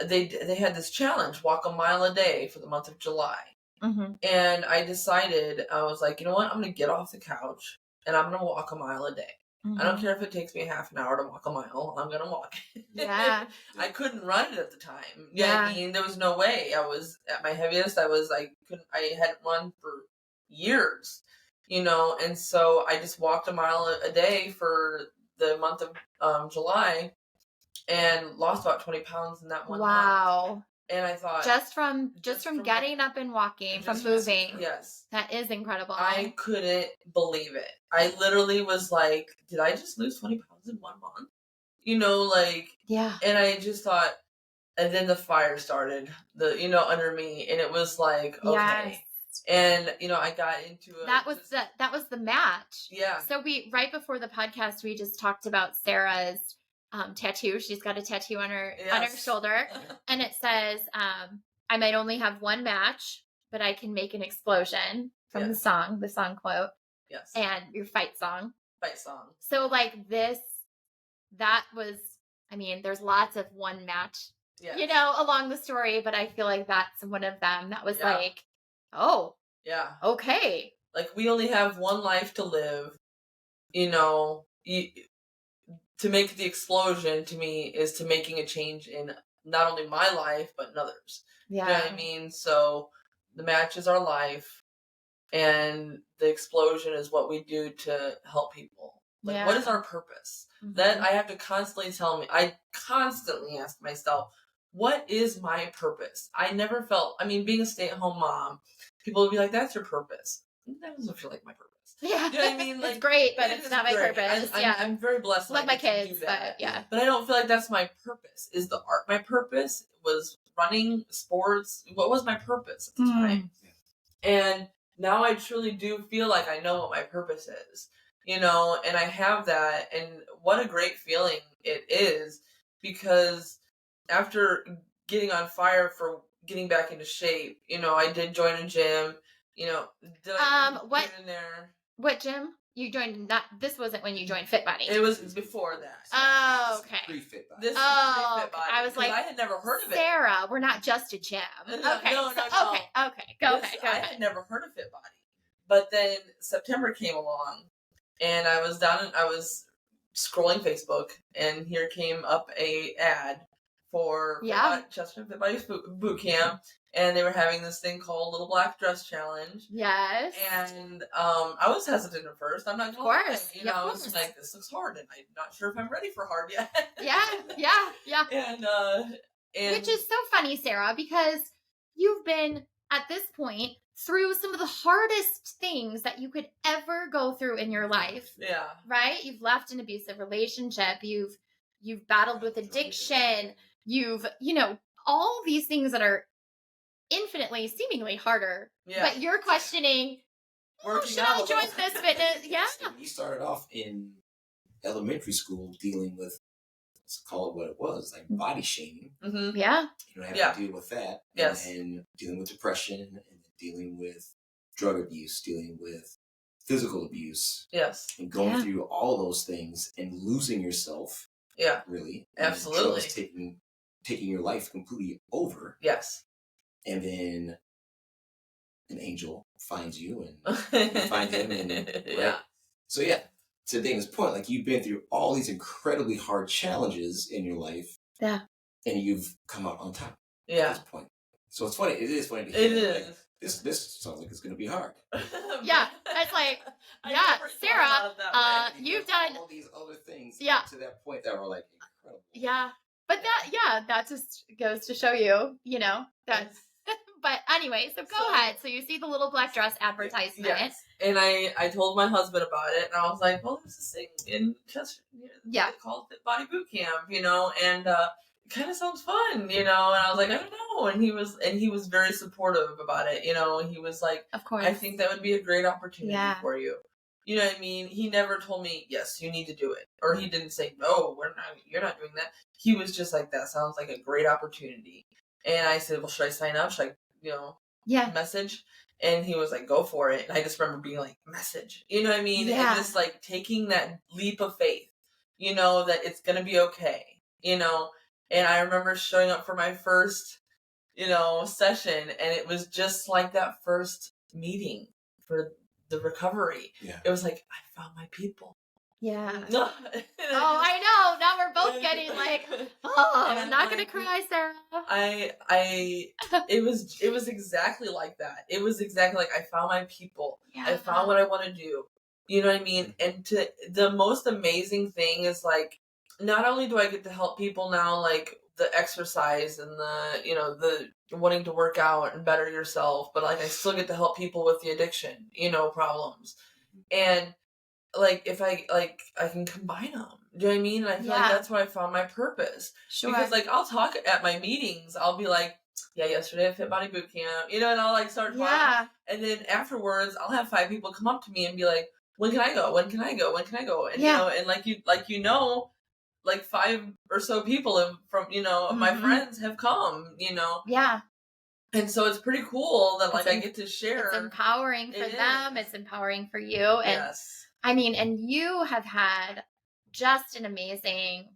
C: they had this challenge, walk a mile a day for the month of July. And I decided, I was like, you know what, I'm going to get off the couch and I'm going to walk a mile a day. I don't care if it takes me half an hour to walk a mile. I'm going to walk.
B: Yeah.
C: I couldn't run it at the time. Yeah. I mean, there was no way. I was at my heaviest. I hadn't run for years, you know, and so I just walked a mile a day for the month of July and lost about 20 pounds in that one month.
B: Wow.
C: And I thought,
B: just from getting up and walking, from moving.
C: Yes.
B: That is incredible.
C: I couldn't believe it. I literally was like, did I just lose 20 pounds in 1 month? You know, like,
B: yeah.
C: And I just thought, and then the fire started, under me, and it was like, okay. Yes. And, you know, I got into it.
B: That was the match.
C: Yeah.
B: So right before the podcast, we just talked about Sarah's tattoo. She's got a tattoo on her shoulder, and it says, "I might only have one match, but I can make an explosion." From the song quote.
C: Yes.
B: And your fight song.
C: So
B: like that was, I mean, there's lots of one match, you know, along the story, but I feel like that's one of them. That was like, oh, yeah, okay.
C: Like, we only have one life to live, you know. To make the explosion, to me, is to making a change in not only my life, but in others. Yeah. You know what I mean? So the match is our life, and the explosion is what we do to help people. Like, what is our purpose? Then I have to constantly I constantly ask myself, what is my purpose? I never felt, being a stay-at-home mom, people would be like, that's your purpose. That doesn't feel like my purpose.
B: Yeah.
C: You know what I mean? Like,
B: it's great, but it's not my purpose.
C: I'm very blessed.
B: Love my kids, but yeah.
C: But I don't feel like that's my purpose. Is the art my purpose? Was running, sports? What was my purpose at the time? And now I truly do feel like I know what my purpose is, you know, and I have that. And what a great feeling it is, because after getting on fire for getting back into shape, you know, I did join a gym, you know.
B: What in there? What gym? You joined? This wasn't when you joined Fit Body.
C: It was before that.
B: Oh, okay.
A: Pre-Fit Body.
C: This was pre-Fit Body.
B: I was like,
C: I had never heard of it.
B: Sarah, we're not just a gym. Okay.
C: No.
B: Okay. Go ahead.
C: I had never heard of Fit Body. But then September came along, and I was scrolling Facebook, and here came up a ad for Chesterton Fit Body Boot Camp. And they were having this thing called Little Black Dress Challenge.
B: Yes.
C: And I was hesitant at first. I'm not going to lie. You know, I was like, this looks hard, and I'm not sure if I'm ready for hard yet.
B: Yeah.
C: And
B: which is so funny, Sarah, because you've been, at this point, through some of the hardest things that you could ever go through in your life.
C: Yeah.
B: Right? You've left an abusive relationship. You've battled with addiction. You've, you know, all these things that are infinitely, seemingly harder, but you're questioning, should I join this fitness? Yeah.
A: You started off in elementary school dealing with, let's call it what it was, like body shaming.
B: Mm-hmm. Yeah.
A: You know, having to deal with that.
C: Yes.
A: And dealing with depression, and dealing with drug abuse, dealing with physical abuse.
C: Yes.
A: And going through all those things and losing yourself.
C: Yeah.
A: Really.
C: Absolutely.
A: Drugs taking your life completely over.
C: Yes.
A: And then an angel finds you and you find him. And, right?
C: Yeah.
A: So yeah, to Dana's point, like you've been through all these incredibly hard challenges in your life.
B: Yeah.
A: And you've come out on top
C: Yeah.
A: at this point. So it's funny. It is funny to hear.
C: It is.
A: Like, this sounds like it's going to be hard.
B: Yeah. It's like, Sarah, you've done
A: all these other things to that point that were like incredible.
B: Yeah. But that just goes to show you, that. But anyway, so go ahead. So you see the little black dress advertisement.
C: Yes. And I told my husband about it, and I was like, well, there's this thing in Chester called Fit Body Boot Camp, and it kind of sounds fun, and I was like, I don't know. And he was very supportive about it, he was like,
B: of course,
C: I think that would be a great opportunity for you. You know what I mean? He never told me, yes, you need to do it. Or he didn't say, no, you're not doing that. He was just like, that sounds like a great opportunity. And I said, well, should I sign up? Should I, message? And he was like, go for it. And I just remember being like, message. You know what I mean?
B: Yeah.
C: And just like taking that leap of faith, that it's going to be okay, And I remember showing up for my first, session. And it was just like that first meeting for the recovery.
A: Yeah.
C: It was like, I found my people.
B: Yeah. Oh, I know. Now we're both getting like, I'm not gonna cry, Sarah.
C: It was exactly like that. It was exactly like I found my people.
B: Yeah.
C: I found what I want to do. You know what I mean? And the most amazing thing is like, not only do I get to help people now, like the exercise and the wanting to work out and better yourself, but like I still get to help people with the addiction, problems. And like if I can combine them. Do you know what I mean? And I feel like that's where I found my purpose. Sure. Because like I'll talk at my meetings, I'll be like, yeah, yesterday I Fit Body Boot Camp, and I'll like start talking. Yeah. And then afterwards I'll have 5 people come up to me and be like, when can I go? When can I go? When can I go? And and like 5 or so people from my friends have come,
B: Yeah.
C: And so it's pretty cool that I get to share.
B: It's empowering for them. It's empowering for you. And I mean, and you have had just an amazing,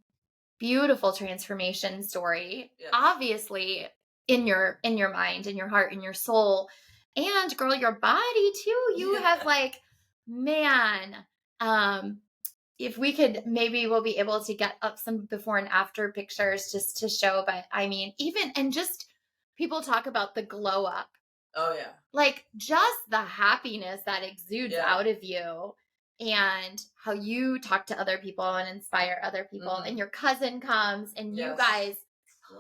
B: beautiful transformation story. Yes. Obviously in your mind, in your heart, in your soul, and girl, your body too. You have like, man, if we could, maybe we'll be able to get up some before and after pictures just to show, but I mean, even, and just people talk about the glow up.
C: Oh yeah.
B: Like just the happiness that exudes out of you and how you talk to other people and inspire other people and your cousin comes and you guys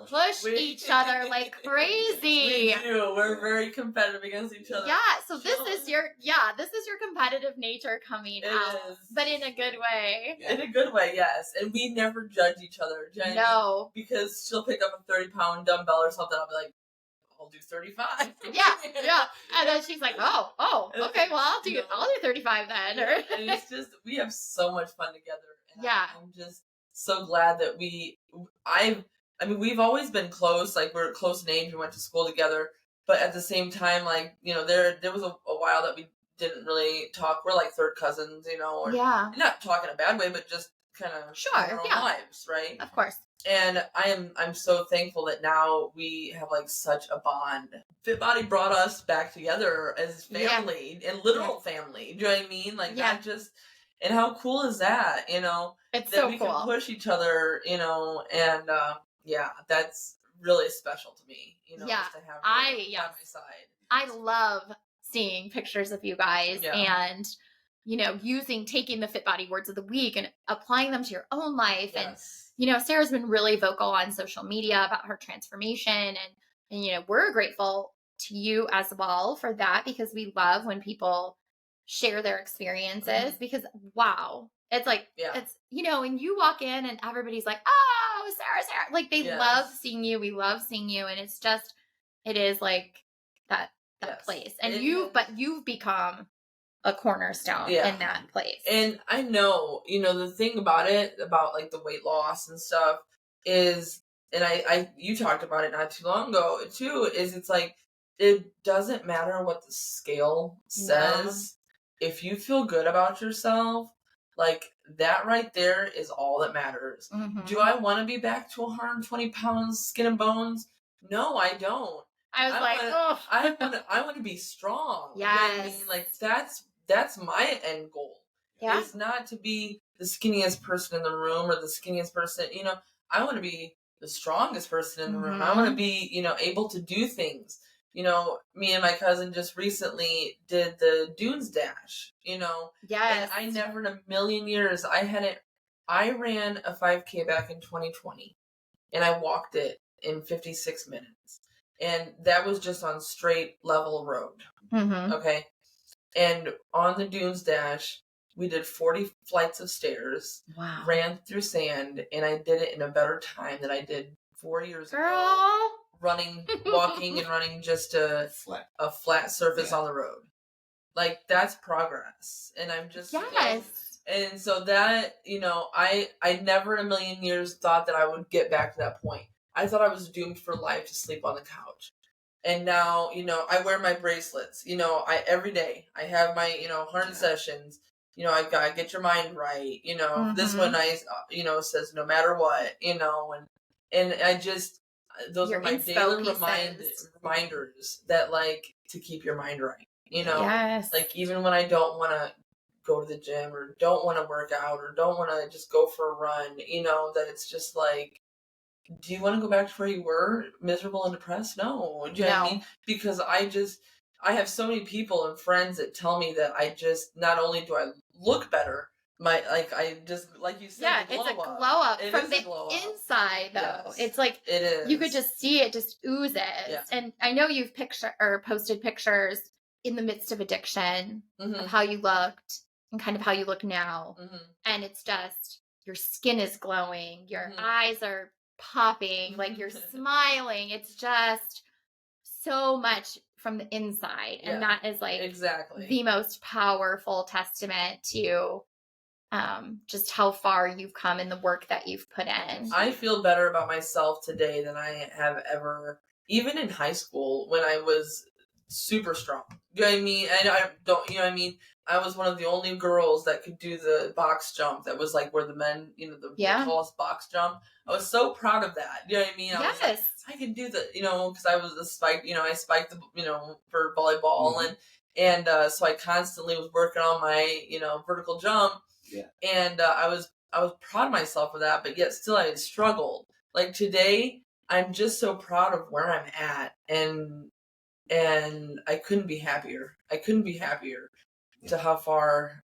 B: push each other like crazy.
C: We do. We're very competitive against each other.
B: Yeah. So this is your competitive nature coming out, but in a good way.
C: In a good way, yes. And we never judge each other.
B: No.
C: Because she'll pick up a 30-pound dumbbell or something. I'll be like, I'll do 35.
B: Yeah. And then she's like, oh, okay, well, I'll do 35 then.
C: And it's just, we have so much fun together. And I'm just so glad that we've always been close. Like, we're close in age. We went to school together. But at the same time, like, there was a while that we didn't really talk. We're like third cousins, or not talk in a bad way, but just kind of our own lives, right?
B: Of course.
C: And I'm so thankful that now we have like such a bond. Fit Body brought us back together as family and literal family. Do you know what I mean? Like not just, and how cool is that?
B: It's
C: that
B: so
C: we
B: cool.
C: Can push each other, and that's really special to me. Just to have her by my side.
B: I love seeing pictures of you guys and taking the Fit Body words of the week and applying them to your own life. And Sarah's been really vocal on social media about her transformation, and we're grateful to you as well for that, because we love when people share their experiences, because wow, it's like it's and you walk in and everybody's like, oh, Sarah, like they love seeing you. We love seeing you, and it's just, it is like that place, and you've become a cornerstone in that place.
C: And I know, the thing about it, about like the weight loss and stuff is, and you talked about it not too long ago too, is it's like, it doesn't matter what the scale says. if you feel good about yourself, like that right there is all that matters.
B: Mm-hmm.
C: Do I want to be back to 120 pounds, skin and bones? No, I don't.
B: I was like, oh,
C: I want to be strong.
B: yes.
C: You know what I mean? Like that's my end goal.
B: Yeah.
C: It's not to be the skinniest person in the room or the skinniest person. You know, I want to be the strongest person in the room. I want to be, you know, able to do things. You know, me and my cousin just recently did the Dunes Dash, you know.
B: Yes.
C: And I never in a million years, I ran a 5K back in 2020 and I walked it in 56 minutes. And that was just on straight level road.
B: Mm-hmm.
C: Okay. And on the Dunes Dash, we did 40 flights of stairs,
B: wow.
C: ran through sand, and I did it in a better time than I did 4 years
B: Girl.
C: ago. Walking and running just a flat surface on the road. Like, that's progress. And I'm just,
B: yes.
C: And so that, you know, I never in a million years thought that I would get back to that point. I thought I was doomed for life to sleep on the couch. And now, you know, I wear my bracelets. You know, every day I have my, you know, harness sessions. You know, I've got to get your mind right. You know, this one you know, says no matter what, you know, and I just, those
B: your
C: are my daily reminders that, like, to keep your mind right. You know,
B: yes.
C: Like, even when I don't want to go to the gym or don't want to work out or don't want to just go for a run, you know, that it's just like, do you want to go back to where you were, miserable and depressed? No. Do you know what I mean? Because I have so many people and friends that tell me that I just, not only do I look better, I just, like you said,
B: yeah, it's a glow up from the inside, though. Yes. It's like,
C: it is.
B: You could just see it just oozes. Yeah. And I know you've posted pictures in the midst of addiction of how you looked and kind of how you look now. Mm-hmm. And it's just, your skin is glowing, your eyes are popping, like you're smiling. It's just so much from the inside. And that is like exactly the most powerful testament to just how far you've come in the work that you've put in.
C: I feel better about myself today than I have ever, even in high school when I was super strong. You know what I mean? And I don't, you know what I mean? I was one of the only girls that could do the box jump. That was like where the men, you know, the tallest box jump. I was so proud of that. You know what I mean? I was like, I can do the, you know, because I was a spike, you know, I spiked the, you know, for volleyball. And so I constantly was working on my, you know, vertical jump. Yeah. And I was proud of myself for that, but yet still I had struggled. Like today, I'm just so proud of where I'm at, and I couldn't be happier. To how far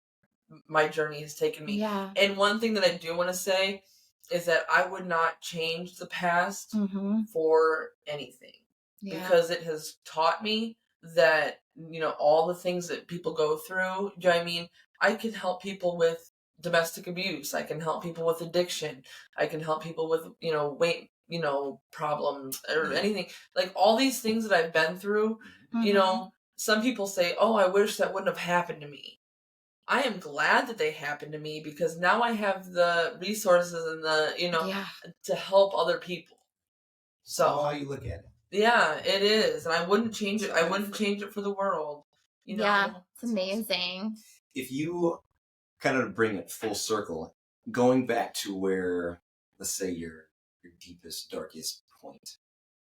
C: my journey has taken me. Yeah. And one thing that I do want to say is that I would not change the past for anything. Yeah. Because it has taught me that, you know, all the things that people go through, do you know what I mean? I can help people with domestic abuse. I can help people with addiction. I can help people with, you know, weight, you know, problems or anything. Like all these things that I've been through, you know, some people say, oh, I wish that wouldn't have happened to me. I am glad that they happened to me because now I have the resources and the, you know, to help other people. So
A: how you look at it.
C: Yeah, it is. And I wouldn't change it. I wouldn't change it for the world. You know?
B: Yeah, it's amazing.
A: If you kind of bring it full circle, going back to where, let's say, your deepest, darkest point,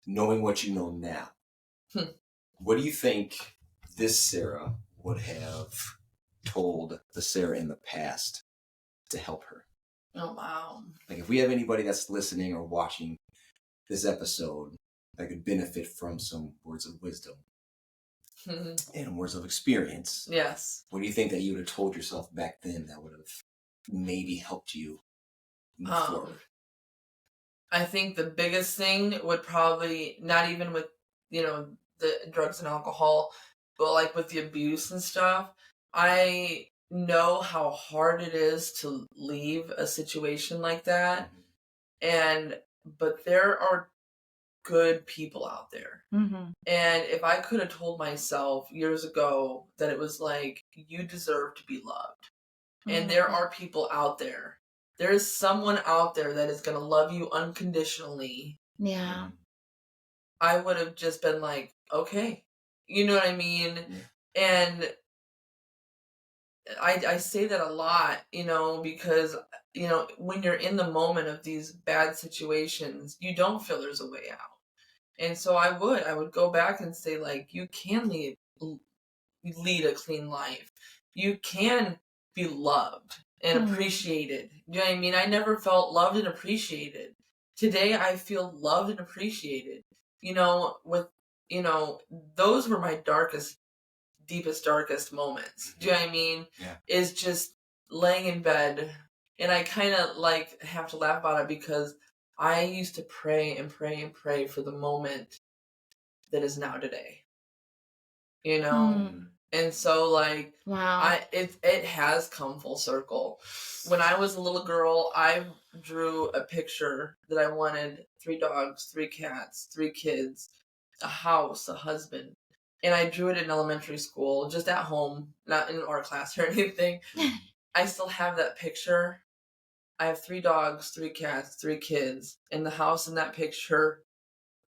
A: knowing what you know now, what do you think this Sarah would have told the Sarah in the past to help her?
C: Oh, wow.
A: Like if we have anybody that's listening or watching this episode that could benefit from some words of wisdom and words of experience.
C: Yes.
A: What do you think that you would have told yourself back then that would have maybe helped you move forward?
C: I think the biggest thing would probably, not even with, you know, the drugs and alcohol, but like with the abuse and stuff, I know how hard it is to leave a situation like that. But there are good people out there. And if I could have told myself years ago that it was like, you deserve to be loved. And there are people out there. There is someone out there that is going to love you unconditionally.
B: Yeah.
C: I would have just been like, okay. You know what I mean? And I say that a lot, because, when you're in the moment of these bad situations, you don't feel there's a way out. And so I would go back and say, like, you can lead a clean life. You can be loved and appreciated. You know what I mean? I never felt loved and appreciated. Today I feel loved and appreciated. Those were my deepest, darkest moments. Do you know what I mean?
A: Yeah.
C: Is just laying in bed. And I kind of like have to laugh about it because I used to pray and pray and pray for the moment that is now today. And so, like,
B: wow,
C: it has come full circle. When I was a little girl, I drew a picture that I wanted 3 dogs, 3 cats, 3 kids, a house, a husband. And I drew it in elementary school, just at home, not in an art class or anything. I still have that picture. I have 3 dogs, 3 cats, 3 kids, and the house in that picture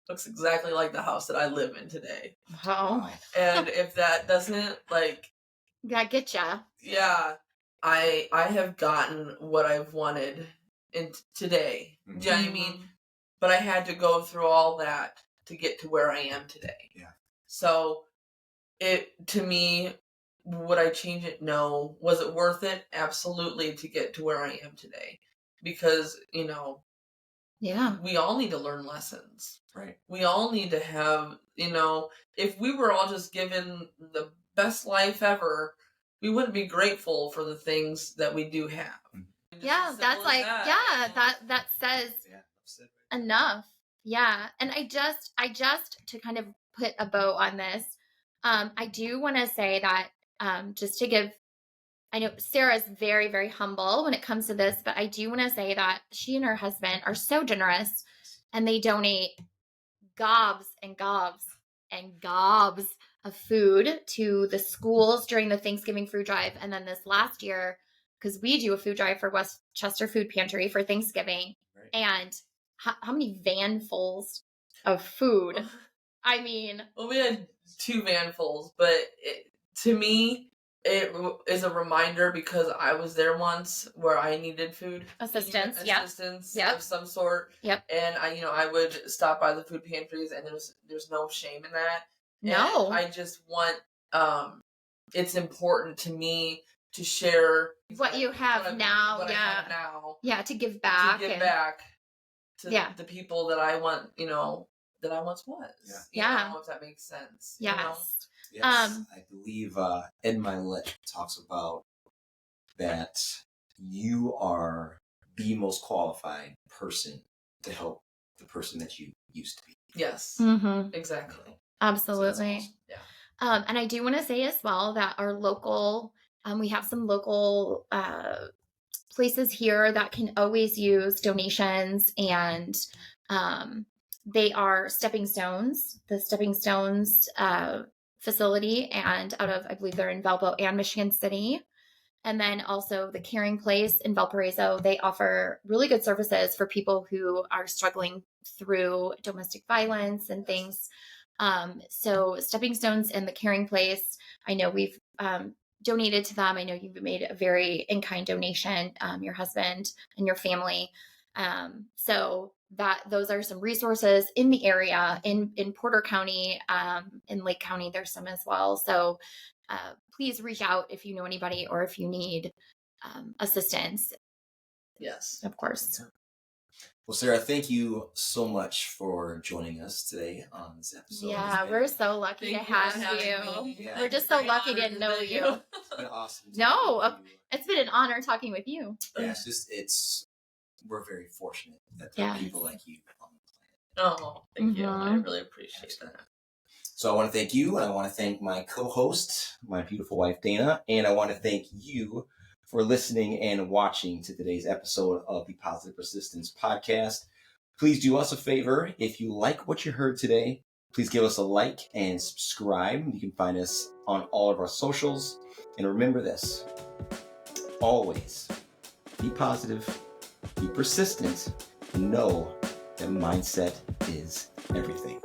C: looks exactly like the house that I live in today.
B: wow.
C: And if that doesn't, like,
B: that get ya.
C: Yeah, I have gotten what I've wanted in today. Do you know what I mean? But I had to go through all that to get to where I am today.
A: Yeah.
C: So to me, would I change it? No. Was it worth it? Absolutely, to get to where I am today. Because,
B: yeah,
C: we all need to learn lessons.
A: Right.
C: We all need to have, if we were all just given the best life ever, we wouldn't be grateful for the things that we do have.
B: Yeah, that's like, that says enough. Yeah. And I just to kind of put a bow on this, I do want to say that, just to give, I know Sarah's very, very humble when it comes to this, but I do want to say that she and her husband are so generous, and they donate gobs and gobs and gobs of food to the schools during the Thanksgiving food drive. And then this last year, because we do a food drive for Westchester Food Pantry for Thanksgiving,
A: right.
B: And how many vanfuls of food? I mean,
C: well, we had 2 vanfuls, but to me, it is a reminder because I was there once where I needed food
B: assistance
C: of some sort.
B: Yep.
C: And I would stop by the food pantries, and there's no shame in that.
B: No.
C: And I just want it's important to me to share
B: what you have now.
C: I have now.
B: Yeah, to give back.
C: Back to the people that I want, that I once was.
B: Yeah.
C: If that makes sense.
B: Yes.
A: Yes, I believe Ed Milet talks about that you are the most qualified person to help the person that you used to be.
C: Yes, exactly.
B: Absolutely.
C: So that's awesome.
B: And I do want to say as well that our local, we have some local places here that can always use donations, and they are Stepping Stones, the Stepping Stones facility, and out of, I believe they're in Valpo and Michigan City. And then also the Caring Place in Valparaiso. They offer really good services for people who are struggling through domestic violence and things. So Stepping Stones and the Caring Place, I know we've donated to them. I know you've made a very in-kind donation, your husband and your family. So those are some resources in the area, in Porter County, in Lake County, there's some as well. So please reach out if you know anybody or if you need assistance.
C: Yes,
B: of course.
A: Well, Sarah, thank you so much for joining us today on this episode.
B: Yeah, we're so lucky to have you.
A: Yeah.
B: We're just so lucky to know you.
A: It's been awesome.
B: No, it's been an honor talking with you.
A: Yeah, we're very fortunate that there are people like you on the
C: planet. Oh, thank you. I really appreciate that.
A: So I want to thank you, and I want to thank my co-host, my beautiful wife, Dana, and I want to thank you for listening and watching to today's episode of the Positive Persistence Podcast. Please do us a favor. If you like what you heard today, please give us a like and subscribe. You can find us on all of our socials. And remember this, always be positive, be persistent, and know that mindset is everything.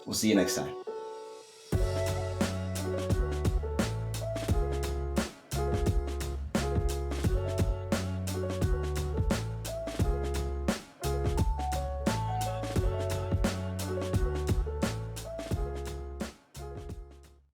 A: We'll see you next time.